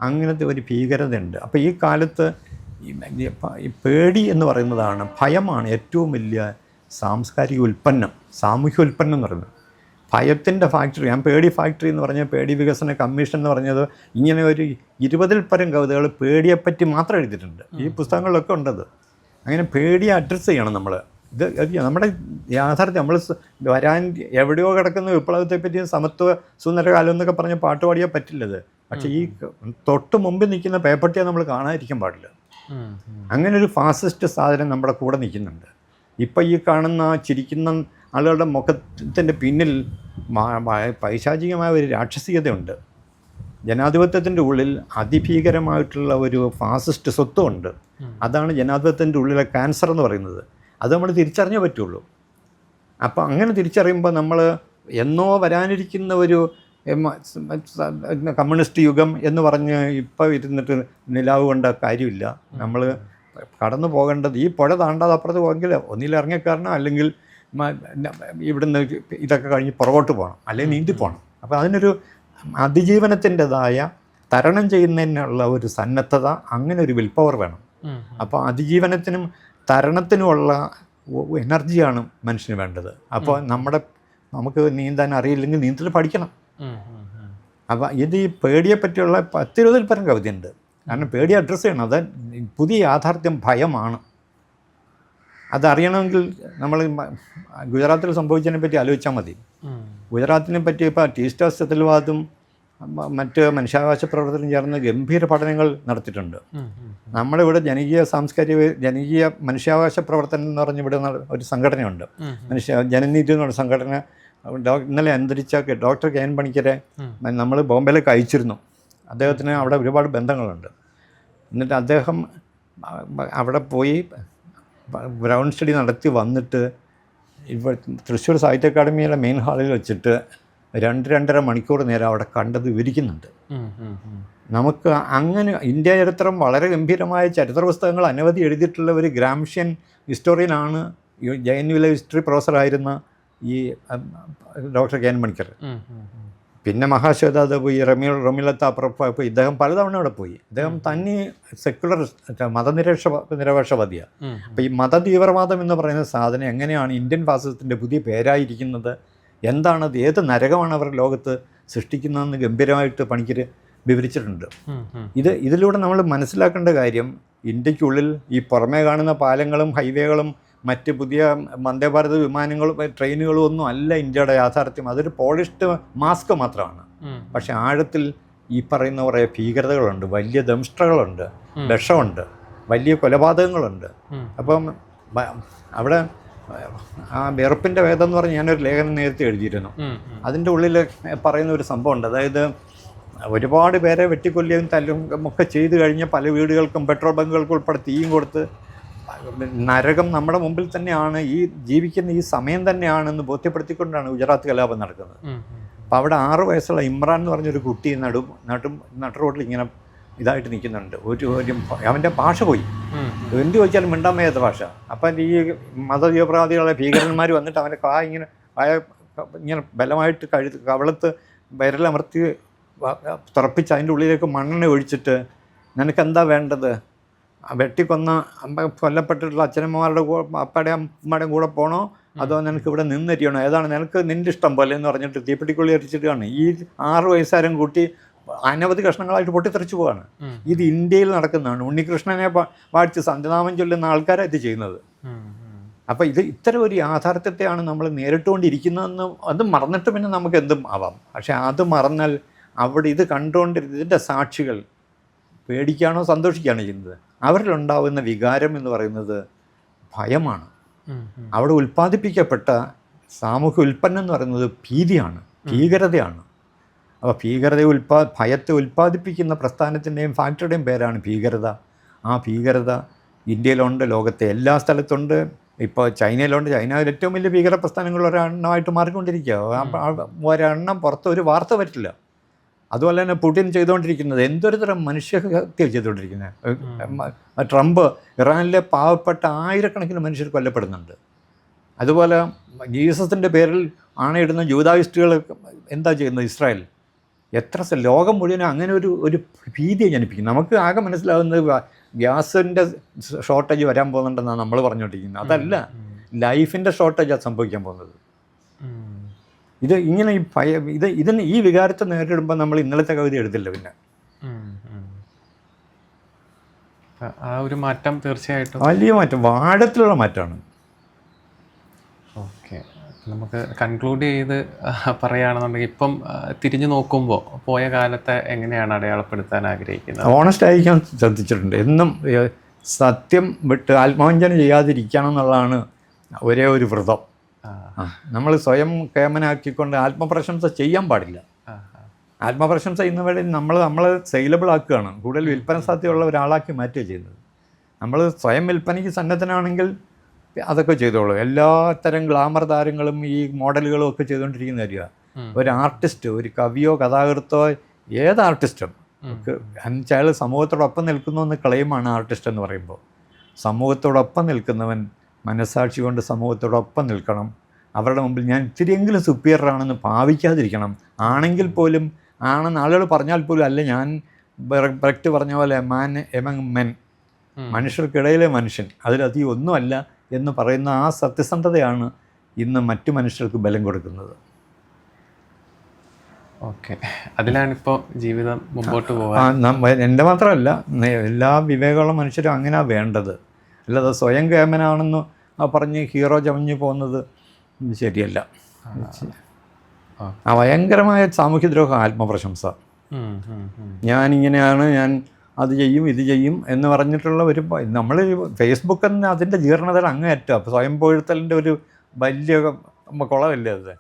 അങ്ങനത്തെ ഒരു ഭീകരതയുണ്ട്. അപ്പോൾ ഈ കാലത്ത് ഈ പേടി എന്ന് പറയുന്നതാണ്, ഭയമാണ് ഏറ്റവും വലിയ സാംസ്കാരിക ഉൽപ്പന്നം, സാമൂഹ്യ ഉൽപ്പന്നം എന്ന് പറയുന്നത്. ഭയത്തിൻ്റെ ഫാക്ടറി, ഞാൻ പേടി ഫാക്ടറി എന്ന് പറഞ്ഞ പേടി വികസന കമ്മീഷൻ എന്ന് പറഞ്ഞത് ഇങ്ങനെ ഒരു 20-ൽ പരം കവിതകൾ പേടിയെപ്പറ്റി മാത്രം എഴുതിയിട്ടുണ്ട്. ഈ പുസ്തകങ്ങളിലൊക്കെ ഉണ്ടത്. അങ്ങനെ പേടിയെ അഡ്രസ്സ് ചെയ്യണം നമ്മൾ. ഇത് നമ്മുടെ യാഥാർത്ഥ്യം, നമ്മൾ വരാൻ എവിടെയോ കിടക്കുന്ന വിപ്ലവത്തെപ്പറ്റി സമത്വ സുന്ദരകാലം എന്നൊക്കെ പറഞ്ഞ് പാട്ട് പാടിയാൽ പറ്റില്ലത്. പക്ഷേ ഈ തൊട്ട് മുമ്പിൽ നിൽക്കുന്ന പേപ്പട്ടിയെ നമ്മൾ കാണാതിരിക്കാൻ പാടില്ല. അങ്ങനെ ഒരു ഫാസിസ്റ്റ് സാധനം നമ്മുടെ കൂടെ നിൽക്കുന്നുണ്ട്. ഇപ്പം ഈ കാണുന്ന ചിരിക്കുന്ന ആളുകളുടെ മുഖത്തിൻ്റെ പിന്നിൽ പൈശാചികമായ ഒരു രാക്ഷസീയതയുണ്ട്. ജനാധിപത്യത്തിൻ്റെ ഉള്ളിൽ അതിഭീകരമായിട്ടുള്ള ഒരു ഫാസിസ്റ്റ് സ്വത്വമുണ്ട്. അതാണ് ജനാധിപത്യത്തിൻ്റെ ഉള്ളിലെ ക്യാൻസർ എന്ന് പറയുന്നത്. അത് നമ്മൾ തിരിച്ചറിഞ്ഞേ പറ്റുള്ളൂ. അപ്പോൾ അങ്ങനെ തിരിച്ചറിയുമ്പോൾ നമ്മൾ എന്നോ വരാനിരിക്കുന്ന ഒരു കമ്മ്യൂണിസ്റ്റ് യുഗം എന്ന് പറഞ്ഞ് ഇപ്പോൾ ഇരുന്നിട്ട് നിലാവ് കൊണ്ട കാര്യമില്ല. നമ്മൾ കടന്നു പോകേണ്ടത് ഈ പുഴ താണ്ടാതെ അപ്പുറത്ത് പോകെങ്കിൽ ഒന്നിൽ ഇറങ്ങിക്കാരണം, അല്ലെങ്കിൽ ഇവിടുന്ന് ഇതൊക്കെ കഴിഞ്ഞ് പുറകോട്ട് പോകണം, അല്ലെങ്കിൽ നീന്തി പോകണം. അപ്പോൾ അതിനൊരു അതിജീവനത്തിൻ്റെതായ തരണം ചെയ്യുന്നതിനുള്ള ഒരു സന്നദ്ധത, അങ്ങനെ ഒരു വിൽ പവർ വേണം. അപ്പോൾ അതിജീവനത്തിനും തരണത്തിനുമുള്ള എനർജിയാണ് മനുഷ്യന് വേണ്ടത്. അപ്പോൾ നമുക്ക് നീന്താൻ അറിയില്ലെങ്കിൽ നീന്തൽ പഠിക്കണം. അപ്പോൾ ഇത് ഈ പേടിയെ പറ്റിയുള്ള 10-20-ൽ പരം കവിതയുണ്ട്. കാരണം പേടി അഡ്രസ്സ് ചെയ്യണം. അത് പുതിയ യാഥാർത്ഥ്യം ഭയമാണ്. അതറിയണമെങ്കിൽ നമ്മൾ ഗുജറാത്തിൽ സംഭവിച്ചതിനെ പറ്റി ആലോചിച്ചാൽ മതി. ഗുജറാത്തിനെ പറ്റി ഇപ്പോൾ ടീസ്റ്റർ സെത്തൽവാദും മറ്റ് മനുഷ്യാവകാശ പ്രവർത്തനം ചേർന്ന് ഗംഭീര പഠനങ്ങൾ നടത്തിയിട്ടുണ്ട്. നമ്മളിവിടെ ജനകീയ മനുഷ്യാവകാശ പ്രവർത്തനം എന്ന് പറഞ്ഞ് ഇവിടെ ഒരു സംഘടനയുണ്ട്, ജനനീതി എന്നുള്ള സംഘടന. ഇന്നലെ അന്തരിച്ച ഡോക്ടർ KN പണിക്കരെ നമ്മൾ ബോംബെയിലേക്ക് അയച്ചിരുന്നു. അദ്ദേഹത്തിന് അവിടെ ഒരുപാട് ബന്ധങ്ങളുണ്ട്. എന്നിട്ട് അദ്ദേഹം അവിടെ പോയി ഗ്രൗണ്ട് സ്റ്റഡി നടത്തി വന്നിട്ട് ഇപ്പോൾ തൃശ്ശൂർ സാഹിത്യ അക്കാദമിയിലെ മെയിൻ ഹാളിൽ വെച്ചിട്ട് 2-2.5 മണിക്കൂർ നേരം അവിടെ കണ്ടത് വിവരിക്കുന്നുണ്ട്. നമുക്ക് അങ്ങനെ ഇന്ത്യ ചരിത്രം വളരെ ഗംഭീരമായ ചരിത്ര പുസ്തകങ്ങൾ അനവധി എഴുതിയിട്ടുള്ള ഒരു ഗ്രാംഷ്യൻ ഹിസ്റ്റോറിയനാണ് JNUവിലെ ഹിസ്റ്ററി പ്രൊഫസറായിരുന്ന ഈ ഡോക്ടർ KN പണിക്കർ. പിന്നെ മഹാശ്വേത പോയി, റമീല താപ്പർ പോയി. ഇദ്ദേഹം പലതവണ അവിടെ പോയി. ഇദ്ദേഹം തന്നെ സെക്യുലർ നിരപേക്ഷവാദിയാണ്. അപ്പോൾ ഈ മതതീവ്രവാദം എന്ന് പറയുന്ന സാധനം എങ്ങനെയാണ് ഇന്ത്യൻ ഫാസിസത്തിൻ്റെ പുതിയ പേരായിരിക്കുന്നത്, എന്താണത്, ഏത് നരകമാണ് അവർ ലോകത്ത് സൃഷ്ടിക്കുന്നതെന്ന് ഗംഭീരമായിട്ട് പണിക്കർ വിവരിച്ചിട്ടുണ്ട്. ഇതിലൂടെ നമ്മൾ മനസ്സിലാക്കേണ്ട കാര്യം, ഇന്ത്യക്കുള്ളിൽ ഈ പുറമേ കാണുന്ന പാലങ്ങളും ഹൈവേകളും മറ്റ് പുതിയ വന്ദേ ഭാരത് വിമാനങ്ങളും ട്രെയിനുകളും ഒന്നും അല്ല ഇന്ത്യയുടെ യാഥാർത്ഥ്യം. അതൊരു പോളിഷ്ഡ് മാസ്ക് മാത്രമാണ്. പക്ഷെ ആഴത്തിൽ ഈ പറയുന്ന കുറേ ഭീകരതകളുണ്ട്, വലിയ ദംഷ്ട്രകളുണ്ട്, വിഷമുണ്ട്, വലിയ കൊലപാതകങ്ങളുണ്ട്. അപ്പം അവിടെ ആ വെറുപ്പിൻ്റെ വേദം എന്ന് പറഞ്ഞ് ഞാനൊരു ലേഖനം നേരത്തെ എഴുതിയിരുന്നു. അതിൻ്റെ ഉള്ളിൽ പറയുന്ന ഒരു സംഭവമുണ്ട്. അതായത് ഒരുപാട് പേരെ വെട്ടിക്കൊല്ലുകയും തല്ലും ഒക്കെ ചെയ്തു കഴിഞ്ഞ് പല വീടുകൾക്കും പെട്രോൾ ബങ്കുകൾക്കും ഉൾപ്പെടെ തീയും കൊടുത്ത് നരകം നമ്മുടെ മുമ്പിൽ തന്നെയാണ്, ഈ ജീവിക്കുന്ന ഈ സമയം തന്നെയാണെന്ന് ബോധ്യപ്പെടുത്തിക്കൊണ്ടാണ് ഗുജറാത്ത് കലാപം നടക്കുന്നത്. അപ്പോൾ അവിടെ 6 വയസ്സുള്ള ഇമ്രാൻ എന്ന് പറഞ്ഞൊരു കുട്ടി നടു റോഡിൽ ഇങ്ങനെ ഇതായിട്ട് നിൽക്കുന്നുണ്ട്. ഒരു അവൻ്റെ ഭാഷ പോയി, എന്ത് ചോദിച്ചാലും മിണ്ടാൻ വയ്യാത്ത ഭാഷ. അപ്പം ഈ മതതീവ്രവാദികളെ ഭീകരന്മാർ വന്നിട്ട് അവൻ്റെ ഇങ്ങനെ ബലമായിട്ട് കവളത്ത് വിരലമർത്തി തുറപ്പിച്ച് അതിൻ്റെ ഉള്ളിലേക്ക് മണ്ണെണ്ണ ഒഴിച്ചിട്ട് നിനക്കെന്താ വേണ്ടത്, വെട്ടിക്കൊന്ന കൊല്ലപ്പെട്ടിട്ടുള്ള അച്ഛനമ്മമാരുടെ അപ്പയുടെയും അമ്മയുടെയും കൂടെ പോകണോ, അതോ നിനക്ക് ഇവിടെ നിന്നരിയണോ, ഏതാണ് നിനക്ക് നിൻ്റെ ഇഷ്ടം പോലെ എന്ന് പറഞ്ഞിട്ട് തീപ്പെട്ടിക്കുള്ളി അരിച്ചിട്ടാണ് ഈ 6 വയസ്സുകാരൻ കുട്ടി അനവധി കഷ്ണങ്ങളായിട്ട് പൊട്ടിത്തെറിച്ചു പോവാണ്. ഇത് ഇന്ത്യയിൽ നടക്കുന്നതാണ്. ഉണ്ണികൃഷ്ണനെ വാഴ്ച സന്ധ്യനാമം ചൊല്ലുന്ന ആൾക്കാരാണ് ഇത് ചെയ്യുന്നത്. അപ്പോൾ ഇത്തരം ഒരു യാഥാർത്ഥ്യത്തെയാണ് നമ്മൾ നേരിട്ടുകൊണ്ടിരിക്കുന്നതെന്ന് അത് മറന്നിട്ട് പിന്നെ നമുക്ക് എന്തും ആവാം. പക്ഷേ അത് മറന്നാൽ അവിടെ ഇത് ഇതിൻ്റെ സാക്ഷികൾ പേടിക്കുകയാണോ സന്തോഷിക്കുകയാണോ ചെയ്യുന്നത്? അവരിലുണ്ടാവുന്ന വികാരം എന്ന് പറയുന്നത് ഭയമാണ്. അവിടെ ഉൽപ്പാദിപ്പിക്കപ്പെട്ട സാമൂഹ്യ ഉൽപ്പന്നം എന്ന് പറയുന്നത് ഭീതിയാണ്, ഭീകരതയാണ്. അപ്പോൾ ഭയത്തെ ഉൽപ്പാദിപ്പിക്കുന്ന പ്രസ്ഥാനത്തിൻ്റെയും ഫാക്ടറിയുടെയും പേരാണ് ഭീകരത. ആ ഭീകരത ഇന്ത്യയിലുണ്ട്, ലോകത്തെ എല്ലാ സ്ഥലത്തുണ്ട്. ഇപ്പോൾ ചൈനയിലുണ്ട്. ചൈനയിൽ ഏറ്റവും വലിയ ഭീകര പ്രസ്ഥാനങ്ങൾ ഒരെണ്ണമായിട്ട് മാറിക്കൊണ്ടിരിക്കുക. ഒരെണ്ണം പുറത്ത് ഒരു വാർത്ത പറ്റില്ല. അതുപോലെ തന്നെ പുടിൻ ചെയ്തുകൊണ്ടിരിക്കുന്നത് എന്തൊരു തരം മനുഷ്യഹത്യ ചെയ്തുകൊണ്ടിരിക്കുന്നത്. ട്രംപ് ഇറാനിലെ പാവപ്പെട്ട ആയിരക്കണക്കിന് മനുഷ്യർ കൊല്ലപ്പെടുന്നുണ്ട്. അതുപോലെ ജീസസിൻ്റെ പേരിൽ ആണയിടുന്ന ജൂതായിസ്റ്റുകൾ എന്താ ചെയ്യുന്നത്? ഇസ്രായേൽ എത്ര ലോകം മുഴുവനും അങ്ങനെ ഒരു ഭീതിയെ ജനിപ്പിക്കും. നമുക്ക് ആകെ മനസ്സിലാവുന്നത് ഗ്യാസിൻ്റെ ഷോർട്ടേജ് വരാൻ പോകുന്നുണ്ടെന്നാണ് നമ്മൾ പറഞ്ഞുകൊണ്ടിരിക്കുന്നത്. അതല്ല, ലൈഫിൻ്റെ ഷോർട്ടേജാണ് സംഭവിക്കാൻ പോകുന്നത്. ഇത് ഇങ്ങനെ ഇതിന് ഈ വികാരത്തെ നേരിടുമ്പോൾ നമ്മൾ ഇന്നലത്തെ കവിത എഴുതില്ല. പിന്നെ ആ ഒരു മാറ്റം തീർച്ചയായിട്ടും വലിയ മാറ്റം, ആഴത്തിലുള്ള മാറ്റമാണ്. ഓക്കെ, നമുക്ക് കൺക്ലൂഡ് ചെയ്ത് പറയുകയാണെന്നുണ്ടെങ്കിൽ ഇപ്പം തിരിഞ്ഞു നോക്കുമ്പോൾ പോയ കാലത്തെ എങ്ങനെയാണ് അടയാളപ്പെടുത്താൻ ആഗ്രഹിക്കുന്നത്? ഓണസ്റ്റ് ആയിരിക്കാൻ ശ്രദ്ധിച്ചിട്ടുണ്ട്. എന്നും സത്യം വിട്ട് ആത്മവഞ്ചന ചെയ്യാതിരിക്കണം എന്നുള്ളതാണ് ഒരേ ഒരു വ്രതം. നമ്മൾ സ്വയം കേമനാക്കിക്കൊണ്ട് ആത്മപ്രശംസ ചെയ്യാൻ പാടില്ല. ആത്മപ്രശംസ ചെയ്യുന്നവരെ നമ്മളെ സെയിലബിൾ ആക്കുകയാണ്, കൂടുതൽ വിൽപ്പന സാധ്യതയുള്ള ഒരാളാക്കി മാറ്റുക ചെയ്യുന്നത്. നമ്മൾ സ്വയം വിൽപ്പനയ്ക്ക് സന്നദ്ധനാണെങ്കിൽ അതൊക്കെ ചെയ്തോളൂ. എല്ലാത്തരം ഗ്ലാമർ താരങ്ങളും ഈ മോഡലുകളും ഒക്കെ ചെയ്തുകൊണ്ടിരിക്കുന്ന കാര്യമാണ്. ഒരു ആർട്ടിസ്റ്റ്, ഒരു കവിയോ കഥാകൃത്തോ, ഏത് ആർട്ടിസ്റ്റും അയാൾ സമൂഹത്തോടൊപ്പം നിൽക്കുന്നു എന്ന് ക്ലെയിമാണ് ആർട്ടിസ്റ്റ് എന്ന് പറയുമ്പോൾ. സമൂഹത്തോടൊപ്പം നിൽക്കുന്നവൻ മനസ്സാക്ഷി കൊണ്ട് സമൂഹത്തോടൊപ്പം നിൽക്കണം. അവരുടെ മുമ്പിൽ ഞാൻ ഇത്തിരിയെങ്കിലും സുപ്പീരിയറാണെന്ന് ഭാവിക്കാതിരിക്കണം. ആണെങ്കിൽ പോലും, ആണെന്ന് ആളുകൾ പറഞ്ഞാൽ പോലും, അല്ല ഞാൻ ബ്രെക്റ്റ് പറഞ്ഞ പോലെ മാൻ എമംഗ് മെൻ, മനുഷ്യർക്കിടയിലെ മനുഷ്യൻ, അതിലധികം ഒന്നുമല്ല എന്ന് പറയുന്ന ആ സത്യസന്ധതയാണ് ഇന്ന് മറ്റു മനുഷ്യർക്ക് ബലം കൊടുക്കുന്നത്. ഓക്കെ, അതിലാണിപ്പോൾ ജീവിതം മുമ്പോട്ട് പോകാൻ. എൻ്റെ മാത്രമല്ല, എല്ലാ വിവേകമുള്ള മനുഷ്യരും അങ്ങനെയാണ് വേണ്ടത്. അല്ലാതെ സ്വയം കേമനാണെന്ന് പറഞ്ഞ് ഹീറോ ചമഞ്ഞ് പോകുന്നത് ശരിയല്ല. ആ ഭയങ്കരമായ സാമൂഹ്യദ്രോഹ ആത്മപ്രശംസ. ഞാനിങ്ങനെയാണ്, ഞാൻ അത് ചെയ്യും ഇത് ചെയ്യും എന്ന് പറഞ്ഞിട്ടുള്ള ഒരു, നമ്മൾ ഫേസ്ബുക്ക് തന്നെ അതിൻ്റെ ജീർണതയിൽ അങ്ങേയറ്റം. അപ്പോൾ സ്വയം പൊഴുത്തലിൻ്റെ ഒരു വലിയ കുളമല്ലേ അത്.